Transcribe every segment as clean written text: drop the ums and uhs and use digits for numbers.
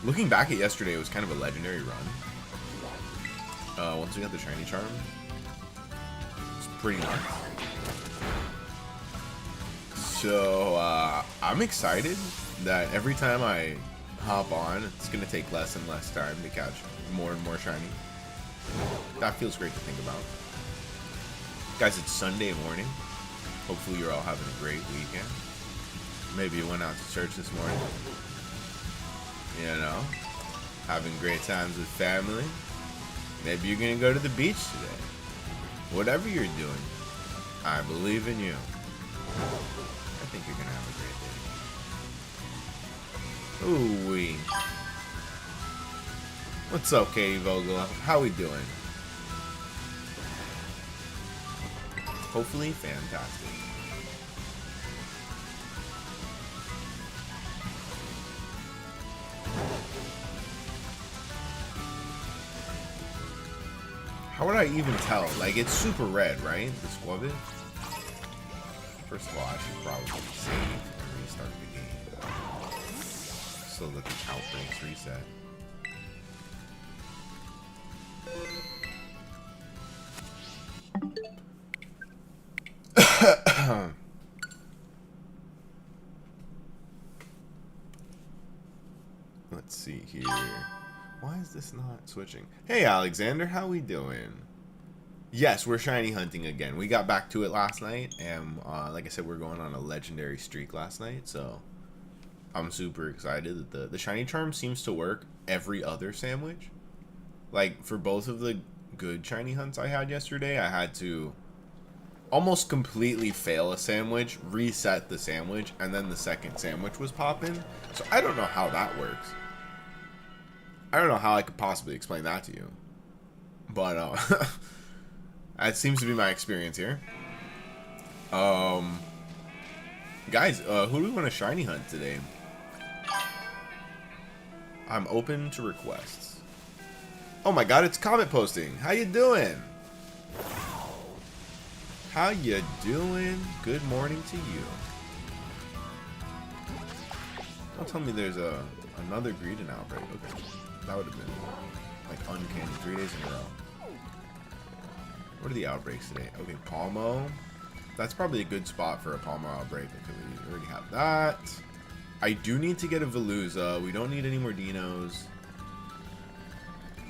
Looking back at yesterday, it was kind of a legendary run. Once we got the Shiny Charm, it's pretty nuts. So, I'm excited that every time I hop on, it's going to take less and less time to catch more and more shiny. That feels great to think about. Guys, it's Sunday morning. Hopefully you're all having a great weekend. Maybe you went out to church this morning. You know, having great times with family. Maybe you're going to go to the beach today. Whatever you're doing, I believe in you. I think you're going to have a great day. Ooh-wee. What's up, Katie Vogel? How we doing? Hopefully fantastic. How would I even tell? Like, it's super red, right? The Squabbit? First of all, I should probably save and restart the game so that the outbreaks reset. Let's see here. Why is this not switching? Hey Alexander, how we doing? Yes, we're shiny hunting again. We got back to it last night, and like I said, we're going on a legendary streak last night, so I'm super excited that the shiny charm seems to work every other sandwich. Like, for both of the good shiny hunts I had yesterday, I had to almost completely fail a sandwich, reset the sandwich, and then the second sandwich was popping. So I don't know how that works. I don't know how I could possibly explain that to you. But that seems to be my experience here. Guys, who do we want to shiny hunt today? I'm open to requests. Oh my god, it's comment posting. How you doing? How you doing? Good morning to you. Don't tell me there's another Greedent outbreak. Okay, that would have been like uncanny. 3 days in a row. What are the outbreaks today? Okay, Palmo. That's probably a good spot for a Palmo outbreak because we already have that. I do need to get a Veluza. We don't need any more Dinos.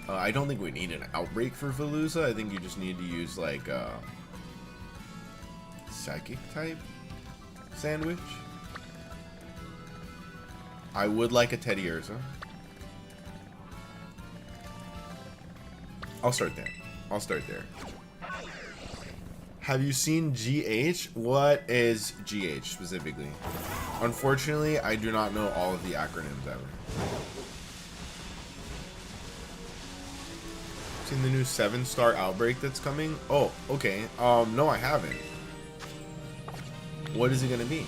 I don't think we need an outbreak for Veluza. I think you just need to use like psychic type sandwich. I would like a Teddy Ursa. I'll start there. I'll start there. Have you seen GH? What is GH specifically? Unfortunately, I do not know all of the acronyms ever. Seen the new 7-star outbreak that's coming? Oh, okay. No, I haven't. What is it gonna be?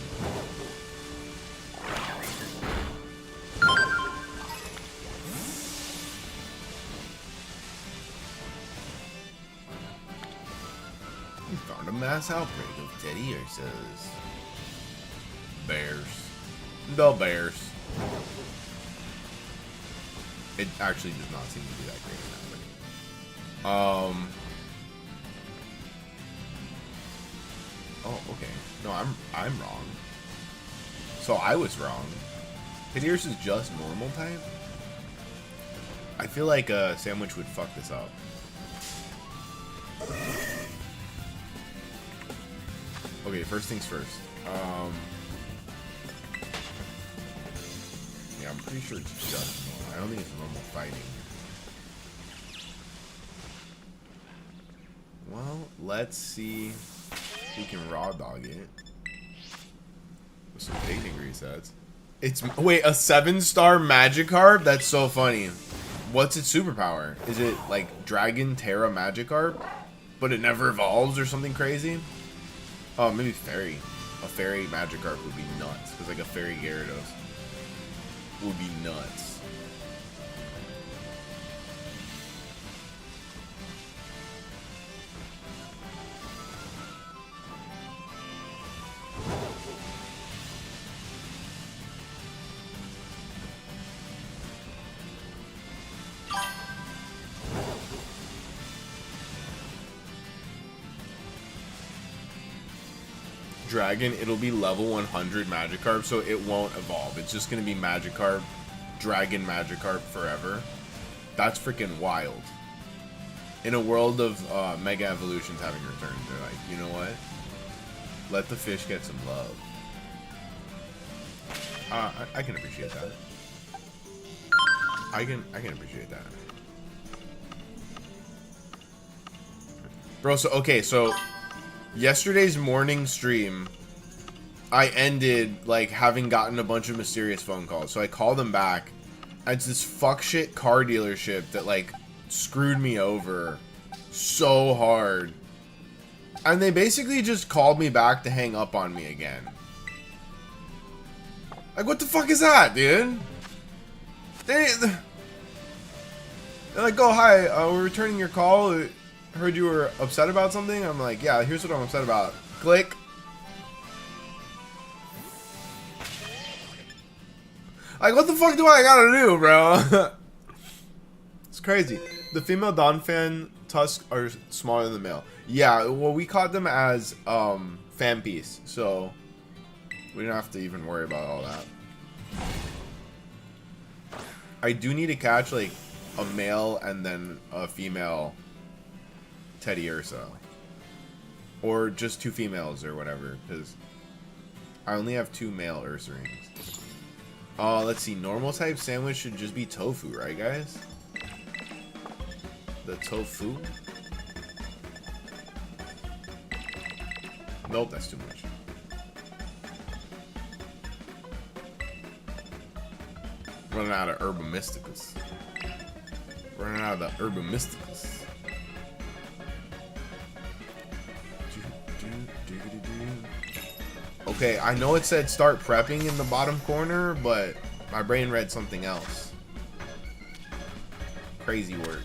We found a mass outbreak of Teddy Ursas. Bears. The Bears. It actually does not seem to be that great now. Oh, okay. No, I'm wrong. So I was wrong. Hideous is just normal type? I feel like a sandwich would fuck this up. Okay, first things first. Yeah, I'm pretty sure it's just normal. I don't think it's normal fighting. Well, let's see if we can raw dog it with some picnic resets. It's wait, a 7-star Magikarp? That's so funny. What's its superpower? Is it like Dragon Terra Magikarp, but it never evolves or something crazy? Oh, maybe Fairy. A Fairy Magikarp would be nuts because like a Fairy Gyarados would be nuts. dragon, it'll be level 100 Magikarp, so it won't evolve. It's just gonna be Magikarp, Dragon Magikarp forever. That's freaking wild. In a world of Mega Evolutions having returned, they're like, you know what? Let the fish get some love. I can appreciate that. I can appreciate that. Bro, so okay, so yesterday's morning stream, I ended like having gotten a bunch of mysterious phone calls. So I called them back. It's this fuck shit car dealership that like screwed me over so hard. And they basically just called me back to hang up on me again. Like, what the fuck is that, dude? They're like, oh, hi, we're returning your call. Heard you were upset about something. I'm like, yeah, here's what I'm upset about. Click. Like, what the fuck do I gotta do, bro? It's crazy. The female Donphan tusks are smaller than the male. Yeah, well, we caught them as fan piece, so we don't have to even worry about all that. I do need to catch like a male and then a female Teddy Ursa, or just 2 females or whatever, because I only have 2 male Ursa rings. Let's see. Normal type sandwich should just be tofu, right, guys? The tofu. Nope, that's too much. Running out of Herba Mysticus. Running out of the Herba Mysticus. Okay, I know it said start prepping in the bottom corner, but my brain read something else. Crazy word.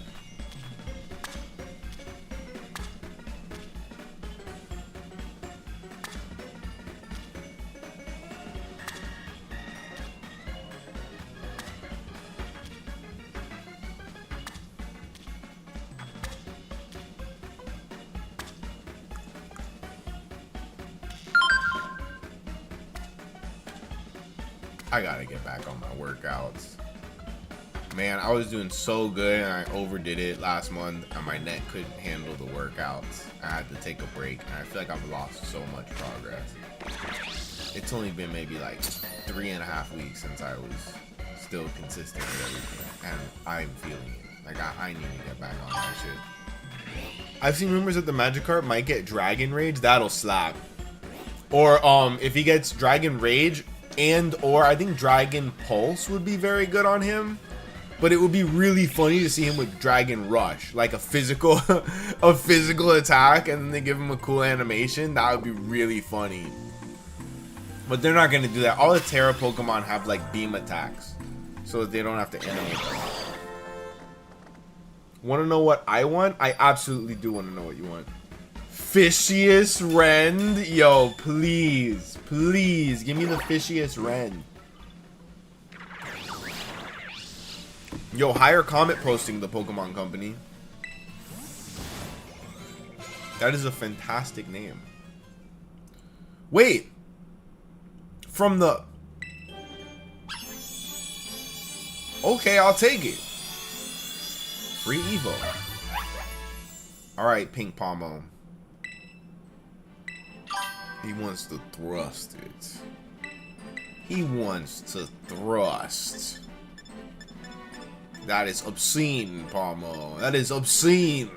I gotta get back on my workouts. Man, I was doing so good and I overdid it last month and my neck couldn't handle the workouts. I had to take a break and I feel like I've lost so much progress. It's only been maybe like 3.5 weeks since I was still consistent with everything and I'm feeling it. Like I need to get back on that shit. I've seen rumors that the Magikarp might get Dragon Rage. That'll slap. Or if he gets Dragon Rage, or I think Dragon Pulse would be very good on him, but it would be really funny to see him with Dragon Rush, like a physical attack, and then they give him a cool animation. That would be really funny. But they're not gonna do that. All the Terra Pokemon have like beam attacks, so they don't have to animate them. Want to know what I want? I absolutely do want to know what you want. Fishiest Rend? Yo, please. Please, give me the Fishiest Rend. Yo, hire Comet posting the Pokemon Company. That is a fantastic name. Wait. From the... Okay, I'll take it. Free Evo. Alright, Pink Palmo. He wants to thrust it. He wants to thrust. That is obscene, Palmo. That is obscene.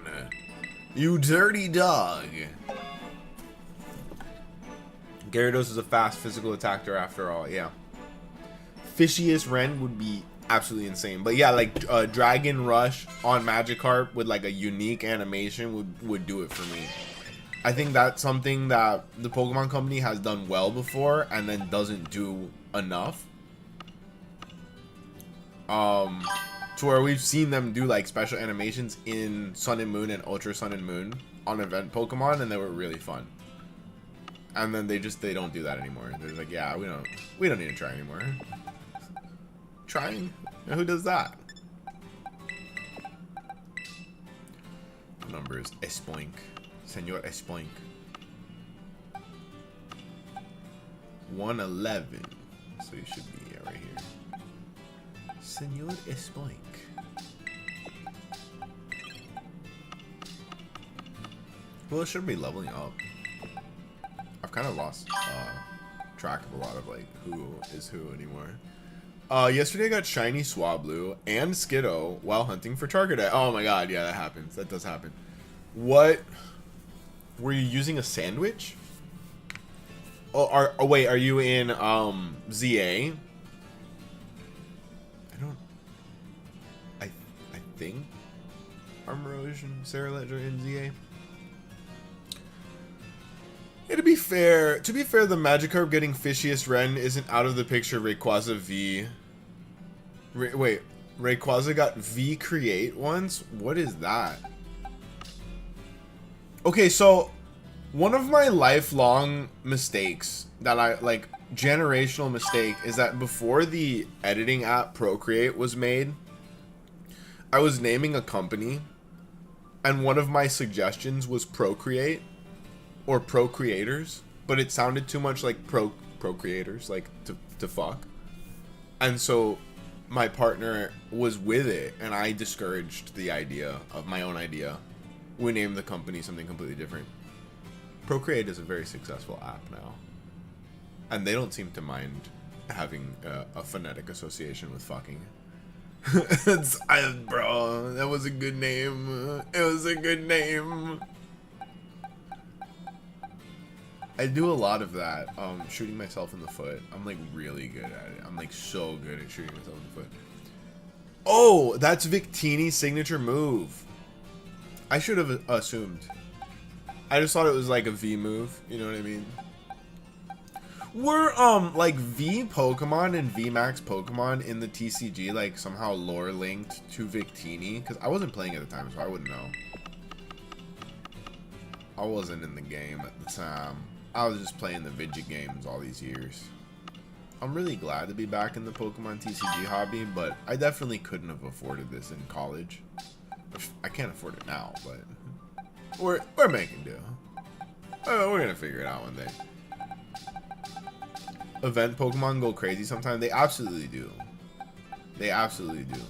You dirty dog. Gyarados is a fast physical attacker after all, yeah. Fishiest Rend would be absolutely insane. But yeah, like Dragon Rush on Magikarp with like a unique animation would do it for me. I think that's something that the Pokemon Company has done well before and then doesn't do enough. To where we've seen them do like special animations in Sun and Moon and Ultra Sun and Moon on event Pokemon, and they were really fun. And then they don't do that anymore. They're like, yeah, we don't need to try anymore. Trying? Who does that? The number is Espoink. Senor Espoink. 111. So you should be right here. Senor Espoink. Well, it should be leveling up. I've kind of lost track of a lot of like who is who anymore. Yesterday I got Shiny Swablu and Skiddo while hunting for Charcadet. Oh my god, yeah, that happens. That does happen. What? Were you using a sandwich? Oh, wait, are you in ZA? I think Armorage and Sarah Ledger in ZA. Yeah, to be fair, the Magikarp getting Fishiest Ren isn't out of the picture. Rayquaza V. Wait, Rayquaza got V Create once? What is that? Okay, so one of my lifelong mistakes that generational mistake is that before the editing app Procreate was made, I was naming a company, and one of my suggestions was Procreate. Or procreators, but it sounded too much like procreators, like to fuck. And so my partner was with it, and I discouraged the idea of my own idea. We named the company something completely different. Procreate is a very successful app now, and they don't seem to mind having a phonetic association with fucking. Bro, that was a good name. It was a good name. I do a lot of that, shooting myself in the foot. I'm like really good at it. I'm like so good at shooting myself in the foot. Oh, that's Victini's signature move. I should have assumed. I just thought it was like a V move, you know what I mean? Were like V Pokemon and V Max Pokemon in the TCG like somehow lore linked to Victini? Because I wasn't playing at the time, so I wouldn't know. I wasn't in the game at the time. I was just playing the Vidget games all these years. I'm really glad to be back in the Pokemon TCG hobby, but I definitely couldn't have afforded this in college. I can't afford it now, but we're making do. We're gonna figure it out one day. Event Pokemon go crazy sometimes. They absolutely do. They absolutely do.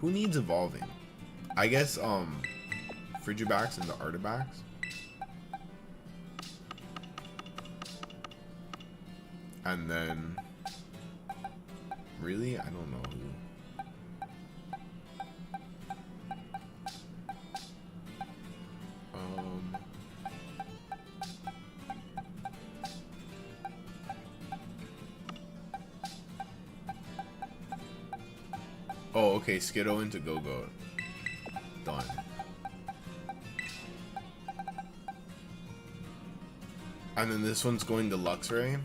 Who needs evolving? I guess Frigibax and the Artibax. And then really, I don't know who. Oh, okay, Skiddo into Go-Go. Done. And then this one's going to Luxray.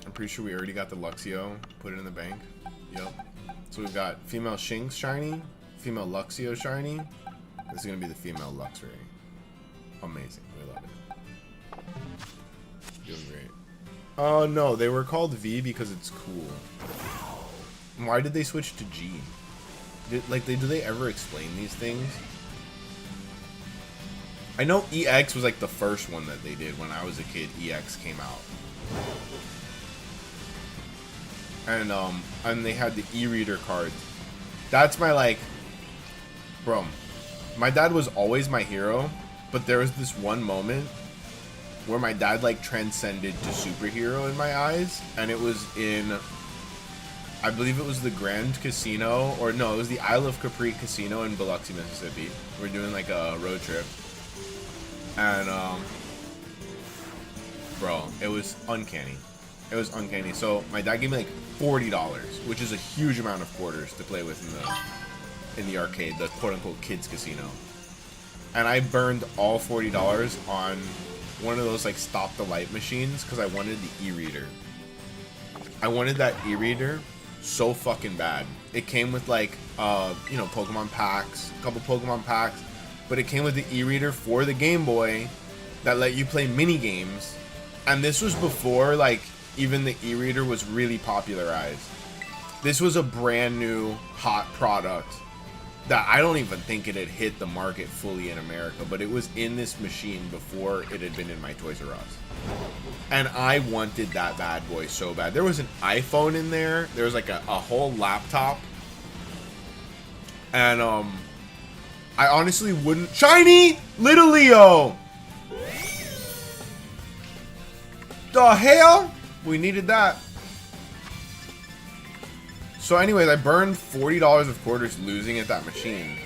I'm pretty sure we already got the Luxio. Put it in the bank. Yep. So we've got female Shinx shiny, female Luxio shiny. This is going to be the female Luxray. Amazing. We love it. Doing great. Oh no, they were called V because it's cool. Why did they switch to G? Do they ever explain these things? I know EX was like the first one that they did when I was a kid. EX came out. And they had the e-reader cards. That's my like, bro, my dad was always my hero, but there was this one moment where my dad like transcended to superhero in my eyes, and it was in, I believe it was the Grand Casino, or no, it was the Isle of Capri Casino in Biloxi, Mississippi. We're doing like a road trip, and bro, it was uncanny. It was uncanny. So my dad gave me like $40, which is a huge amount of quarters to play with in the arcade, the quote-unquote kids casino. And I burned all $40 on one of those like stop the light machines because I wanted the e-reader. I wanted that e-reader so fucking bad. It came with like you know, Pokemon packs, a couple Pokemon packs, but it came with the e-reader for the Game Boy that let you play mini games. And this was before like even the e-reader was really popularized. This was a brand new hot product. that I don't even think it had hit the market fully in America, but it was in this machine before it had been in my Toys R Us. And I wanted that bad boy so bad. There was an iPhone in there. There was like a whole laptop. And I honestly wouldn't. Shiny Little Leo! The hell? We needed that. So anyways, I burned $40 of quarters losing at that machine.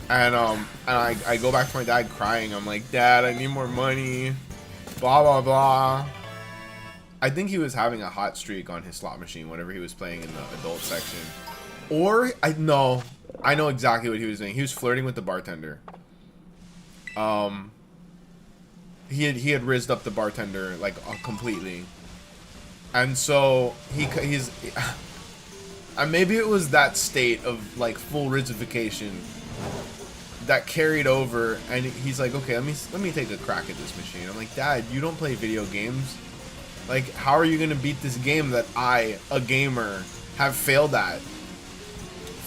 And I go back to my dad crying. I'm like, Dad, I need more money. Blah, blah, blah. I think he was having a hot streak on his slot machine whenever he was playing in the adult section. Or, I know exactly what he was doing. He was flirting with the bartender. He had rizzed up the bartender, like, completely. And so, he's... And maybe it was that state of, like, full rizzification that carried over, and he's like, okay, let me take a crack at this machine. I'm like, Dad, you don't play video games. Like, how are you gonna beat this game that I, a gamer, have failed at?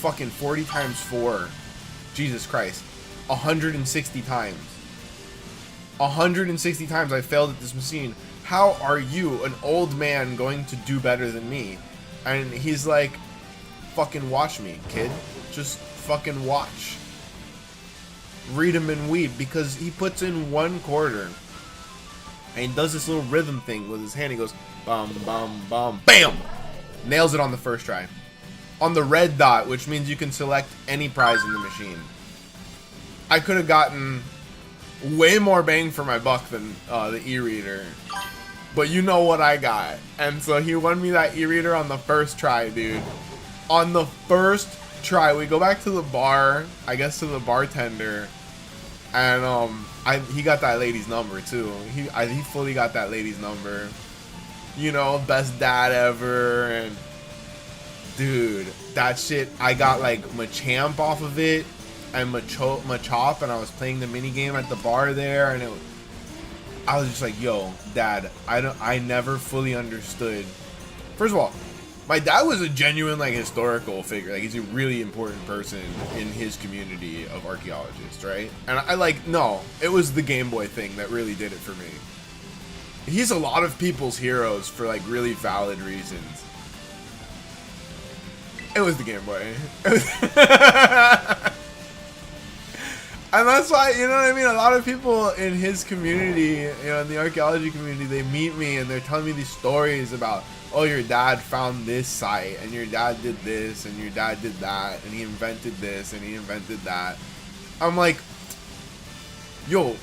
Fucking 40 times 4. Jesus Christ. 160 times. 160 times I failed at this machine. How are you, an old man, going to do better than me? And he's like, fucking watch me, kid. Just fucking watch. Read him and weep, because he puts in 1 quarter and he does this little rhythm thing with his hand. He goes bum bum bum bam, nails it on the first try on the red dot, which means you can select any prize in the machine. I could have gotten way more bang for my buck than the e-reader, but you know what I got. And so he won me that e-reader on the first try, dude. On the first try. We go back to the bar, I guess, to the bartender, and he got that lady's number too. He fully got that lady's number. You know, best dad ever. And dude, that shit, I got like Machamp off of it and Machop, and I was playing the mini game at the bar there, and I was just like, yo, Dad, I never fully understood. First of all, my dad was a genuine, like, historical figure. Like, he's a really important person in his community of archaeologists, right? And no, it was the Game Boy thing that really did it for me. He's a lot of people's heroes for, like, really valid reasons. It was the Game Boy. And that's why, you know what I mean? A lot of people in his community, you know, in the archaeology community, they meet me and they're telling me these stories about, oh, your dad found this site, and your dad did this, and your dad did that, and he invented this, and he invented that. I'm like, yo,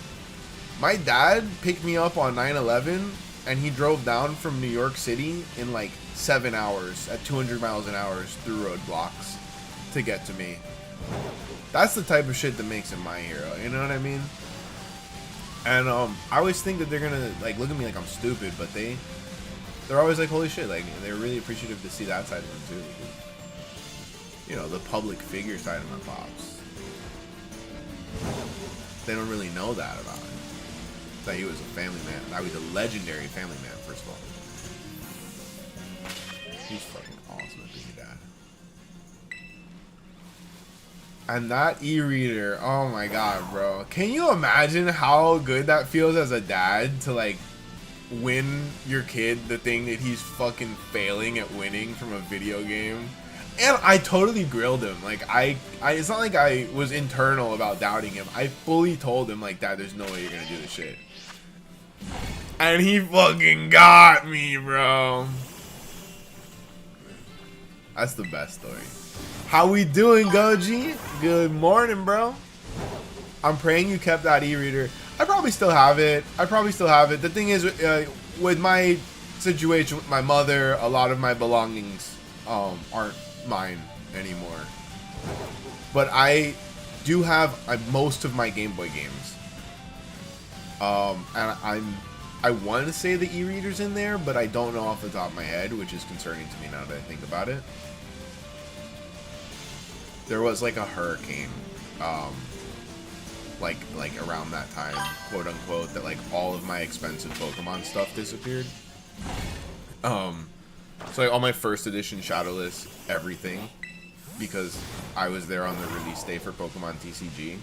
my dad picked me up on 9/11, and he drove down from New York City in like 7 hours at 200 miles an hour through roadblocks to get to me. That's the type of shit that makes him my hero, you know what I mean? And I always think that they're gonna like look at me like I'm stupid, but they're always like, holy shit, like, they're really appreciative to see that side of him, too. You know, the public figure side of my pops. They don't really know that about him. That he was a family man. That he was a legendary family man, first of all. He's fucking awesome at being a dad. And that e-reader, oh my god, bro. Can you imagine how good that feels as a dad to, like, win your kid the thing that he's fucking failing at winning from a video game? And I totally grilled him. Like, it's not like I was internal about doubting him. I fully told him, like, Dad, there's no way you're gonna do this shit. And he fucking got me, bro. That's the best story. How we doing, Goji? Good morning, bro. I'm praying you kept that e-reader. I probably still have it. The thing is, with my situation with my mother, a lot of my belongings aren't mine anymore. But I do have most of my Game Boy games. And I want to say the e-reader's in there, but I don't know off the top of my head, which is concerning to me now that I think about it. There was like a hurricane, like around that time, quote unquote, that like all of my expensive Pokemon stuff disappeared. So like all my first edition Shadowless everything because I was there on the release day for Pokemon TCG,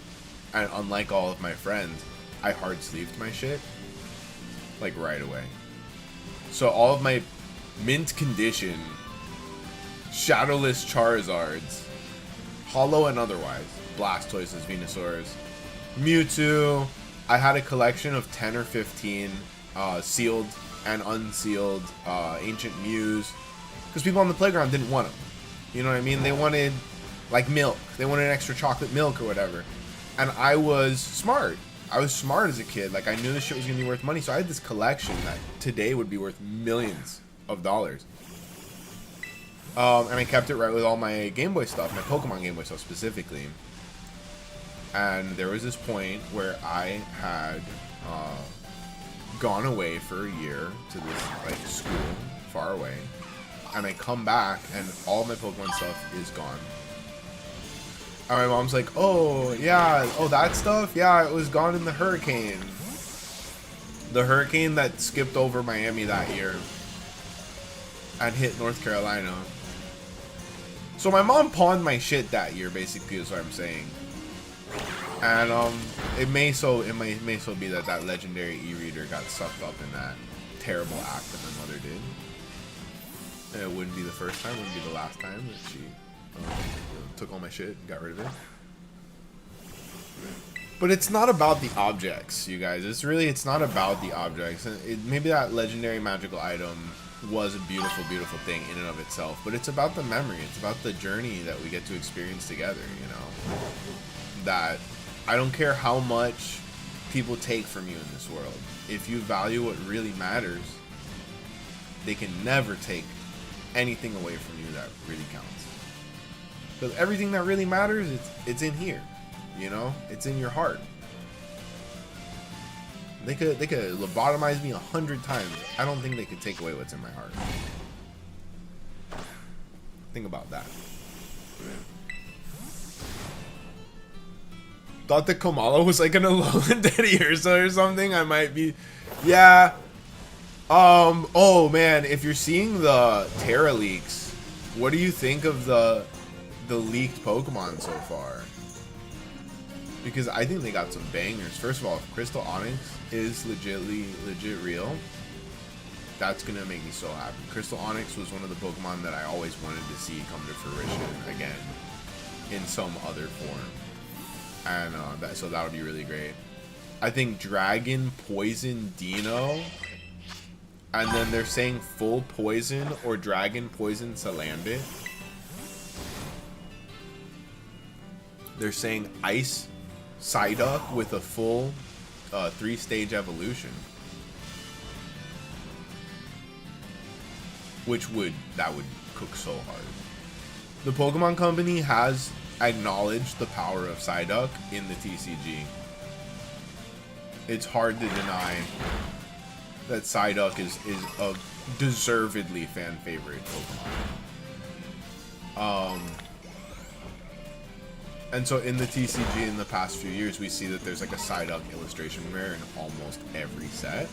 and unlike all of my friends, I hard sleeved my shit like right away. So all of my mint condition shadowless Charizards, holo and otherwise, Blastoises, Venusaurs, Mewtwo, I had a collection of 10 or 15 sealed and unsealed Ancient Mews, because people on the playground didn't want them. You know what I mean? They wanted, like, milk. They wanted extra chocolate milk or whatever. And I was smart. I was smart as a kid. Like, I knew this shit was going to be worth money, so I had this collection that today would be worth millions of dollars. And I kept it right with all my Game Boy stuff, my Pokemon Game Boy stuff specifically. And there was this point where I had gone away for a year to this like school far away, and I come back and all my Pokemon stuff is gone. And my mom's like, "Oh yeah, oh that stuff, yeah, it was gone in the hurricane that skipped over Miami that year and hit North Carolina." So my mom pawned my shit that year, basically, is what I'm saying. And it may so be that that legendary e-reader got sucked up in that terrible act that my mother did. And it wouldn't be the first time, it wouldn't be the last time that she took all my shit and got rid of it. But it's not about the objects, you guys. It's not about the objects. Maybe that legendary magical item was a beautiful, beautiful thing in and of itself, but it's about the memory. It's about the journey that we get to experience together, you know? That I don't care how much people take from you in this world. If you value what really matters, they can never take anything away from you that really counts. Because everything that really matters, it's in here, you know? It's in your heart. They could lobotomize me 100 times. I don't think they could take away what's in my heart. Think about that. Thought that Kamala was like an Alolan Teddiursa or something. I might be. Yeah. Oh man, if you're seeing the Terra leaks, what do you think of the leaked Pokemon so far? Because I think they got some bangers. First of all, if Crystal Onyx is legit real, that's gonna make me so happy. Crystal Onyx was one of the Pokemon that I always wanted to see come to fruition again in some other form, and so that would be really great. I think Dragon Poison Dino, and then they're saying Full Poison or Dragon Poison Salandit. They're saying Ice Psyduck with a full 3-stage evolution, that would cook so hard. The Pokemon Company has acknowledged the power of Psyduck in the TCG. It's hard to deny that Psyduck is a deservedly fan favorite Pokemon. And so in the TCG in the past few years, we see that there's like a Psyduck illustration rare in almost every set.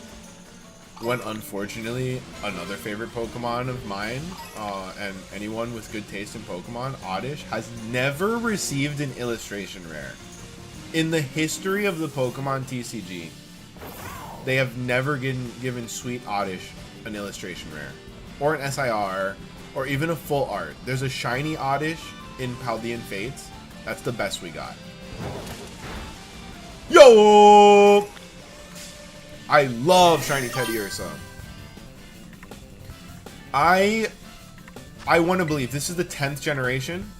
When unfortunately, another favorite Pokemon of mine, and anyone with good taste in Pokemon, Oddish, has never received an illustration rare. In the history of the Pokemon TCG, they have never given Sweet Oddish an illustration rare. Or an SIR, or even a full art. There's a shiny Oddish in Paldean Fates. That's the best we got. Yo! I love Shiny Teddiursa. I want to believe this is the 10th generation.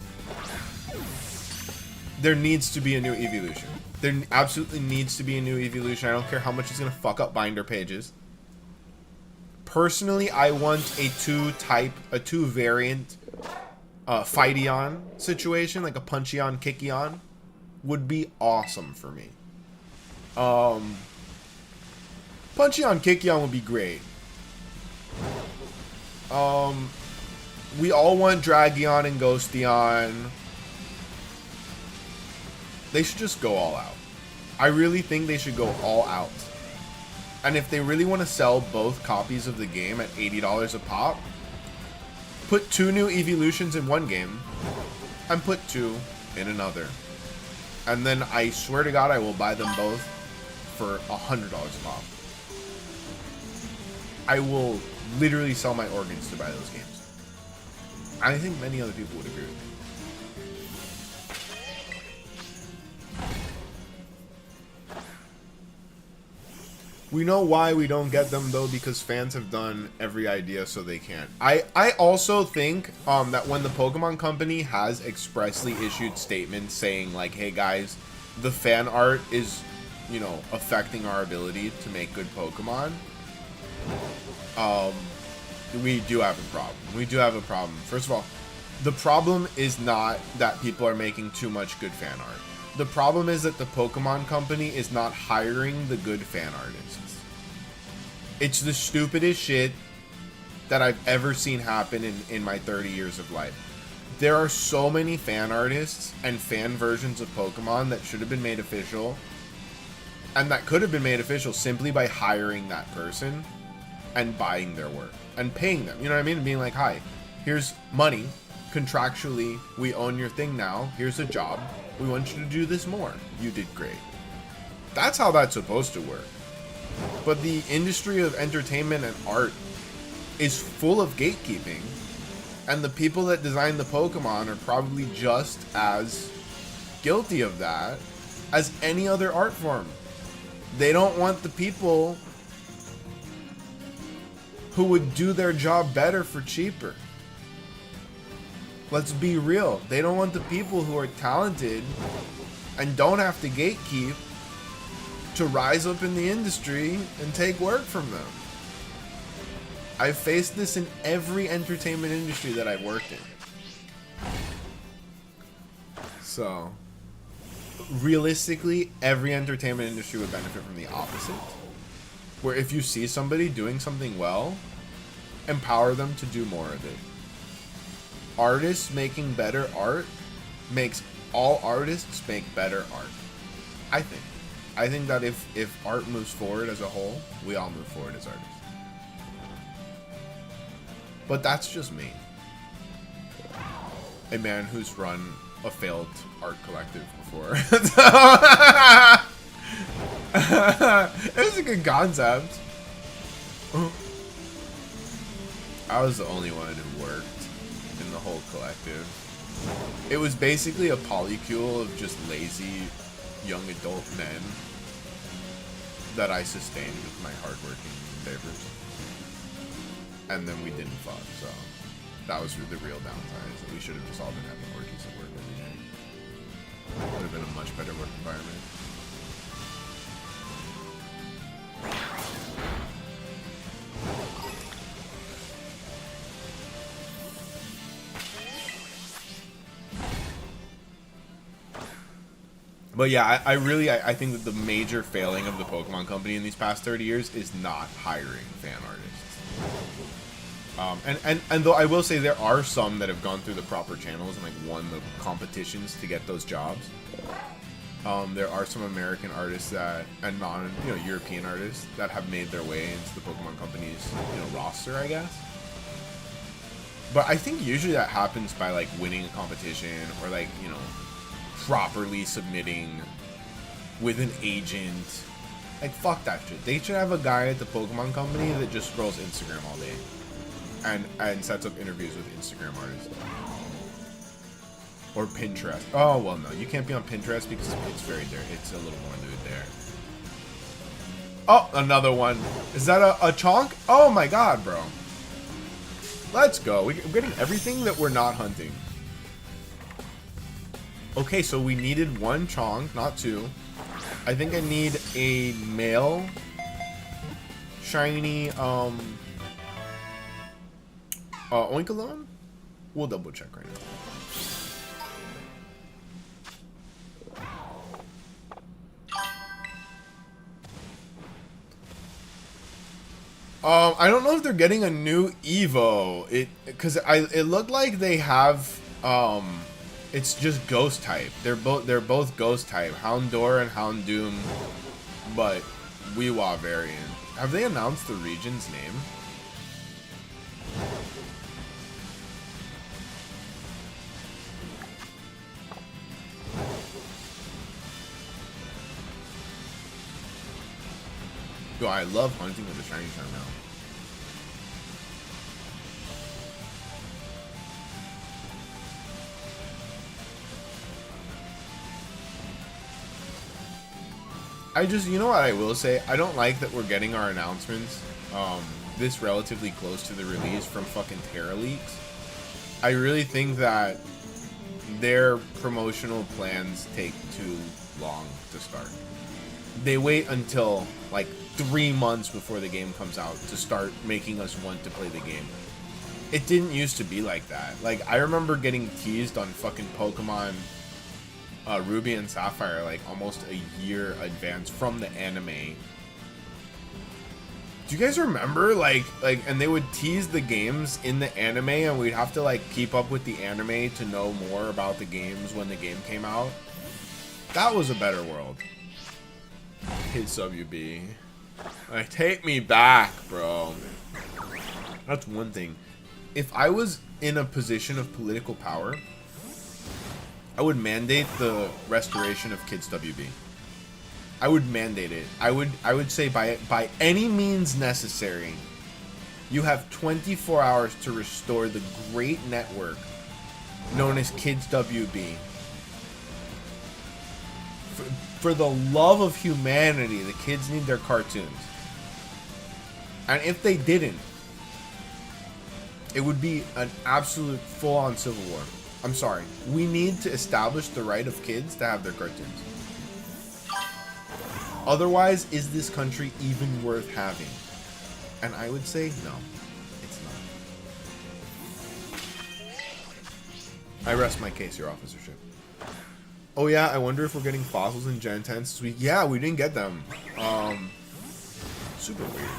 There needs to be a new evolution. There absolutely needs to be a new evolution. I don't care how much it's going to fuck up binder pages. Personally, I want a two variant Fighty-on situation, like a Punchy-on, Kicky-on, would be awesome for me. Punchy-on, Kicky-on would be great. We all want Dragion and Ghosty-on. They should just go all out. I really think they should go all out. And if they really want to sell both copies of the game at $80 a pop, put 2 new evolutions in one game and put 2 in another. And then I swear to God, I will buy them both for $100 pop. I will literally sell my organs to buy those games. I think many other people would agree with me. We know why we don't get them, though, because fans have done every idea so they can't. I also think that when the Pokemon Company has expressly issued statements saying, like, hey, guys, the fan art is, you know, affecting our ability to make good Pokemon, we do have a problem. We do have a problem. First of all, the problem is not that people are making too much good fan art. The problem is that the Pokemon Company is not hiring the good fan artists. It's the stupidest shit that I've ever seen happen in my 30 years of life. There are so many fan artists and fan versions of Pokemon that should have been made official, and that could have been made official simply by hiring that person and buying their work and paying them. You know what I mean? And being like, hi, here's money. Contractually, we own your thing now. Here's a job. We want you to do this more. You did great. That's how that's supposed to work. But the industry of entertainment and art is full of gatekeeping, and the people that design the Pokemon are probably just as guilty of that as any other art form. They don't want the people who would do their job better for cheaper. Let's be real. They don't want the people who are talented and don't have to gatekeep to rise up in the industry and take work from them. I've faced this in every entertainment industry that I've worked in. So, realistically, every entertainment industry would benefit from the opposite. Where if you see somebody doing something well, empower them to do more of it. Artists making better art makes all artists make better art. I think that if art moves forward as a whole, we all move forward as artists. But that's just me. A man who's run a failed art collective before. It was a good concept. I was the only one who worked in the whole collective. It was basically a polycule of just lazy young adult men that I sustained with my hardworking endeavors. And then we didn't fuck, so that was the real downside. Is that we should have just all been having orgies at work every day. Would have been a much better work environment. But yeah, I think that the major failing of the Pokemon Company in these past 30 years is not hiring fan artists. And though I will say there are some that have gone through the proper channels and like won the competitions to get those jobs. There are some American artists that and European artists that have made their way into the Pokemon Company's roster, I guess. But I think usually that happens by like winning a competition or like properly submitting with an agent. Like, fuck that shit. They should have a guy at the Pokemon Company that just scrolls Instagram all day and sets up interviews with Instagram artists. Or Pinterest. Oh, well, no. You can't be on Pinterest because it's very dirty. It's a little more lewd there. Oh, another one. Is that a chonk? Oh, my God, bro. Let's go. We're getting everything that we're not hunting. Okay, so we needed one chonk, not two. I think I need a male shiny Oinkalone? We'll double check right now. I don't know if they're getting a new Evo. It looked like they have it's just ghost type. They're both ghost type. Houndour and Houndoom, but Weewaa variant. Have they announced the region's name? Yo, I love hunting with the Shiny Charm now. You know what I will say? I don't like that we're getting our announcements this relatively close to the release from fucking Terra Leaks. I really think that their promotional plans take too long to start. They wait until like 3 months before the game comes out to start making us want to play the game. It didn't used to be like that. Like, I remember getting teased on fucking Pokemon Ruby and Sapphire like almost a year advance from the anime. Do you guys remember and they would tease the games in the anime and we'd have to like keep up with the anime to know more about the games when the game came out? That was a better world. Kids WB. Like, take me back, bro. That's one thing. If I was in a position of political power, I would mandate the restoration of Kids WB. I would mandate it. I would say by any means necessary, you have 24 hours to restore the great network known as Kids WB. For the love of humanity, the kids need their cartoons. And if they didn't, it would be an absolute full-on civil war. I'm sorry. We need to establish the right of kids to have their cartoons. Otherwise, is this country even worth having? And I would say no, it's not. I rest my case, your officership. Oh yeah, I wonder if we're getting fossils in Gen 10 this week. Yeah, we didn't get them. Super weird.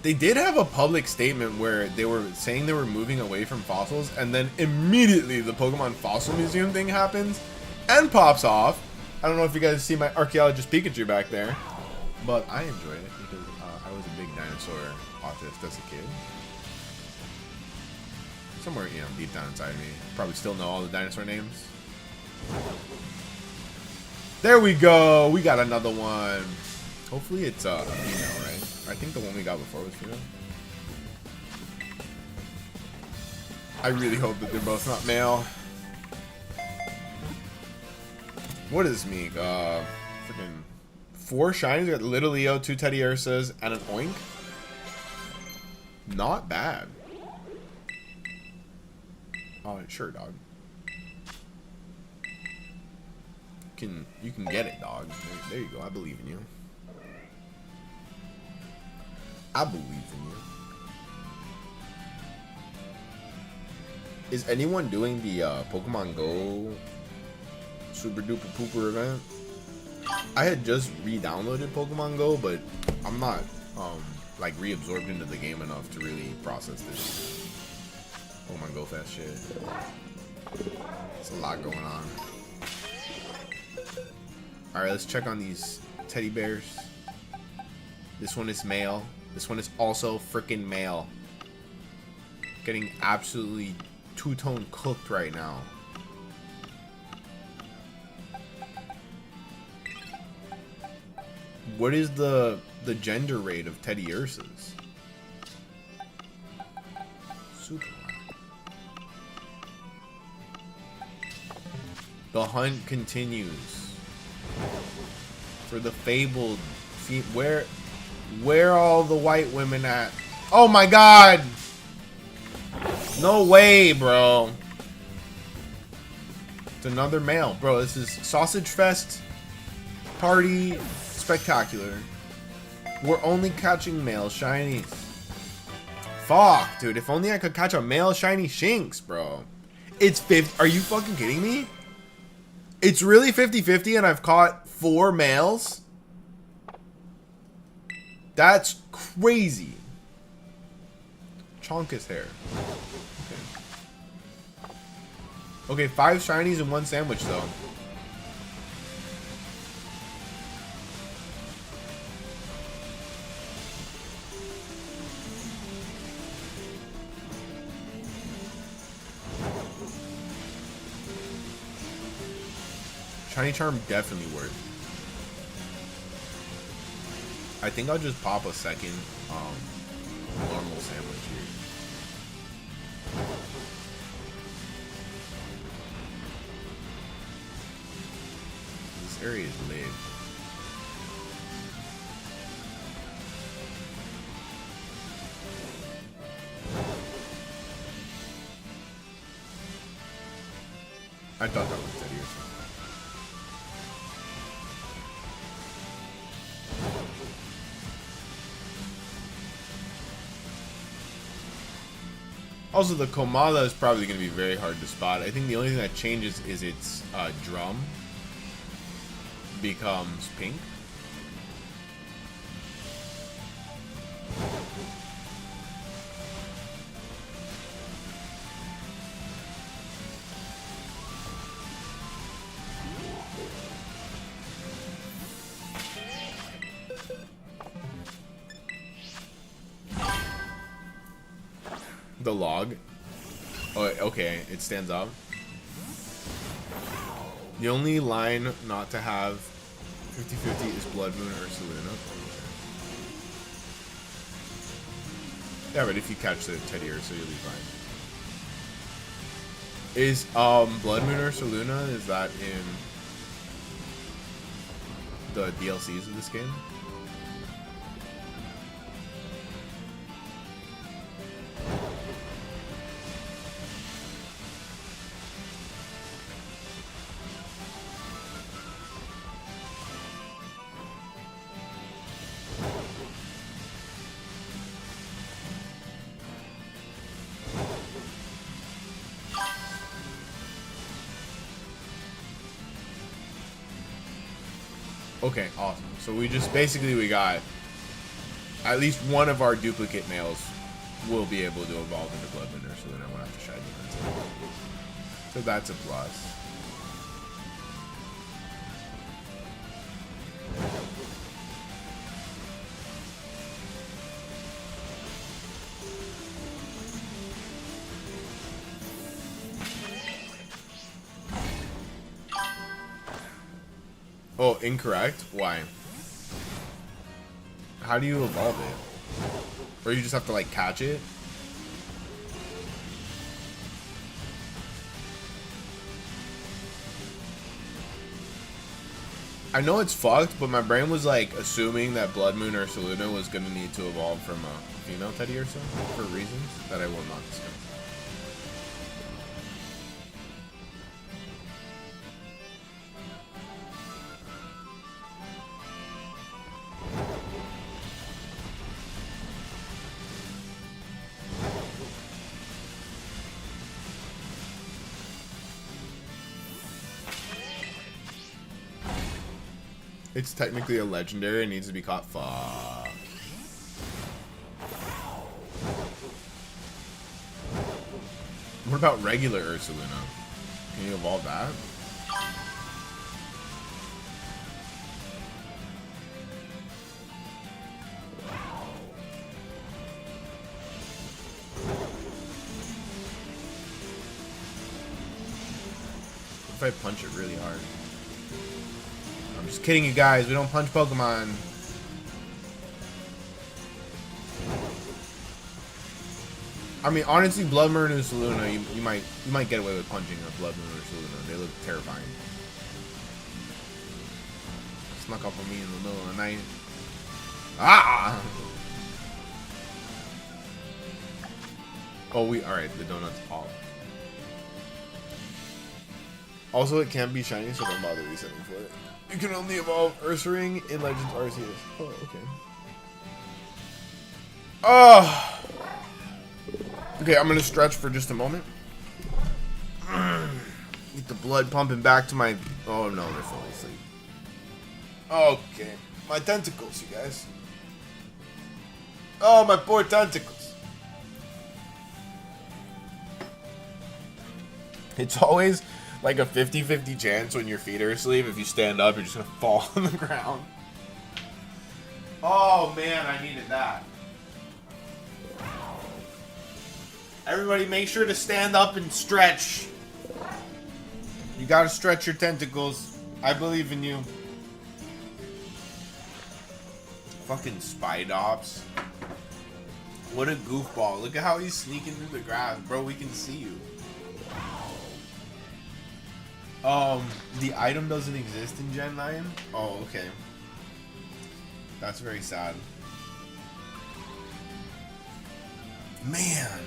They did have a public statement where they were saying they were moving away from fossils, and then immediately the Pokemon Fossil Museum thing happens and pops off. I don't know if you guys see my Archaeologist Pikachu back there, but I enjoy it because I was a big dinosaur autist as a kid. Somewhere, you know, deep down inside me, probably still know all the dinosaur names. There we go. We got another one. Hopefully it's a female, right? I think the one we got before was female. I really hope that they're both not male. What is me? Freaking 4 shinies. We got Little Leo, 2 Teddy Ursas, and an Oink. Not bad. Oh, sure, dog. You can get it, dog. There you go. I believe in you. I believe in you. Is anyone doing the Pokemon Go Super Duper Pooper event? I had just re-downloaded Pokemon Go, but I'm not like reabsorbed into the game enough to really process this Pokemon Go Fest shit. There's a lot going on. Alright, let's check on these teddy bears. This one is male. This one is also freaking male. Getting absolutely two-tone cooked right now. What is the gender rate of Teddy Ursas? Super loud. The hunt continues for the fabled where are all the white women at? Oh my god! No way, bro. It's another male. Bro, this is Sausage Fest Party Spectacular. We're only catching male shinies. Fuck, dude. If only I could catch a male shiny Shinx, bro. It's 50. Are you fucking kidding me? It's really 50-50 and I've caught 4 males? That's crazy. Chonk his hair. Okay, 5 shinies and 1 sandwich though. Siny Charm definitely worth. I think I'll just pop a second normal sandwich here. This area is lit. I thought that was Teddy or something. Also, the Komala is probably going to be very hard to spot. I think the only thing that changes is its drum becomes pink. The log. Oh, okay, it stands up. The only line not to have 50-50 is Blood Moon or Ursaluna. Yeah, but if you catch the Teddy Ursa, you'll be fine. Is Blood Moon or Ursaluna, is that in the DLCs of this game? Okay, awesome. So we just basically we got at least one of our duplicate males will be able to evolve into Blood Moon, so then I won't have to shiny hunt. So that's a plus. Oh, incorrect? Why? How do you evolve it? Or you just have to, like, catch it? I know it's fucked, but my brain was, like, assuming that Blood Moon or Ursaluna was gonna need to evolve from a female Teddy or so, for reasons that I will not discuss. It's technically a legendary. It needs to be caught. Fuck. What about regular Ursaluna? Can you evolve that? What if I punch it really hard? I'm just kidding, you guys. We don't punch Pokemon. I mean, honestly, Blood Moon and Ursaluna, you might get away with punching a Blood Moon or Ursaluna. They look terrifying. Snuck up on me in the middle of the night. Ah! Oh, alright. The donut's off. Also, it can't be shiny, so don't bother resetting for it. You can only evolve Ursaring in Legends Arceus. Oh, okay. Oh! Okay, I'm gonna stretch for just a moment. Get the blood pumping back to my... Oh, no, they're falling asleep. Okay. My tentacles, you guys. Oh, my poor tentacles. It's always... like a 50-50 chance when your feet are asleep. If you stand up, you're just gonna fall on the ground. Oh man, I needed that. Everybody make sure to stand up and stretch. You gotta stretch your tentacles. I believe in you. Fucking Spidops. What a goofball. Look at how he's sneaking through the grass. Bro, we can see you. The item doesn't exist in Gen 9? Oh, okay. That's very sad. Man.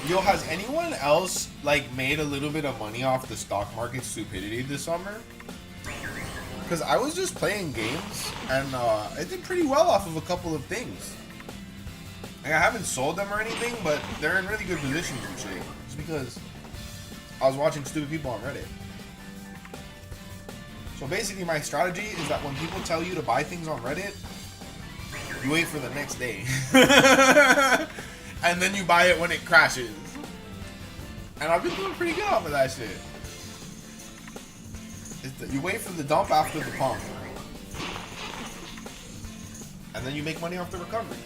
Yo, has anyone else like made a little bit of money off the stock market stupidity this summer? Because I was just playing games and I did pretty well off of a couple of things. Like, I haven't sold them or anything, but they're in really good positions and shit. Just because I was watching stupid people on Reddit. So basically my strategy is that when people tell you to buy things on Reddit, you wait for the next day. And then you buy it when it crashes. And I've been doing pretty good off of that shit. You wait for the dump after the pump. And then you make money off the recovery.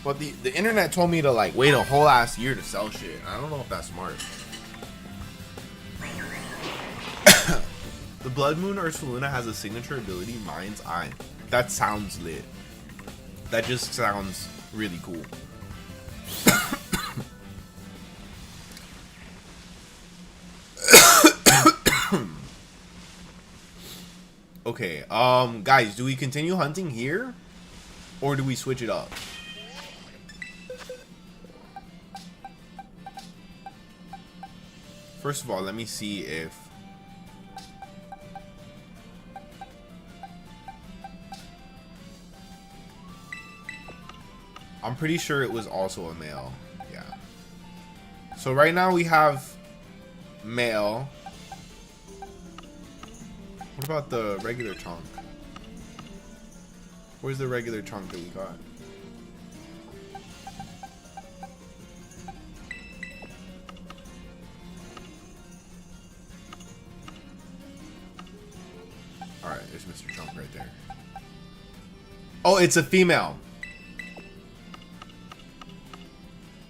But the internet told me to like wait a whole ass year to sell shit. I don't know if that's smart. The Blood Moon Ursaluna has a signature ability, Mind's Eye. That sounds lit. That just sounds really cool. Okay, guys, do we continue hunting here? Or do we switch it up? First of all, let me see if... I'm pretty sure it was also a male. Yeah. So right now we have male. What about the regular chunk? Where's the regular chunk that we got? Alright, there's Mr. Chunk right there. Oh, it's a female.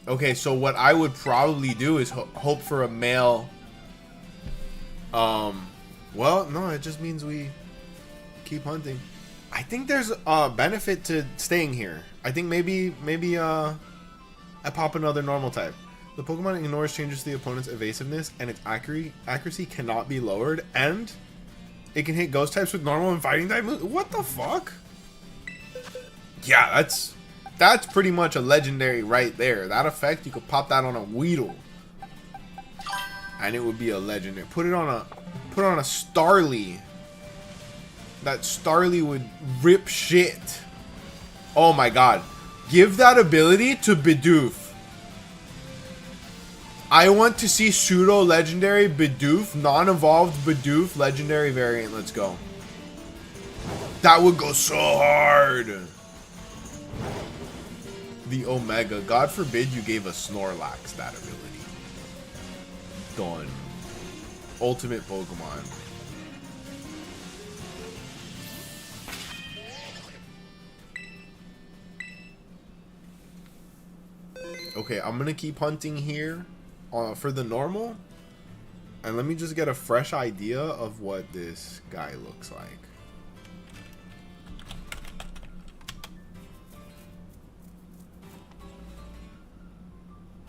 Okay, so what I would probably do is hope for a male. Well, no, it just means we keep hunting. I think there's a benefit to staying here. I think maybe I pop another normal type. The Pokemon ignores changes to the opponent's evasiveness, and its accuracy cannot be lowered, and it can hit ghost types with normal and fighting type moves. What the fuck? Yeah, that's pretty much a legendary right there. That effect, you could pop that on a Weedle, and it would be a legendary. Put on a Starly. That Starly would rip shit. Oh my god. Give that ability to Bidoof. I want to see pseudo legendary Bidoof, non-evolved Bidoof legendary variant. Let's go. That would go so hard. The Omega. God forbid you gave a Snorlax that ability. Done. Ultimate Pokemon. Okay, I'm gonna keep hunting here for the normal. And let me just get a fresh idea of what this guy looks like.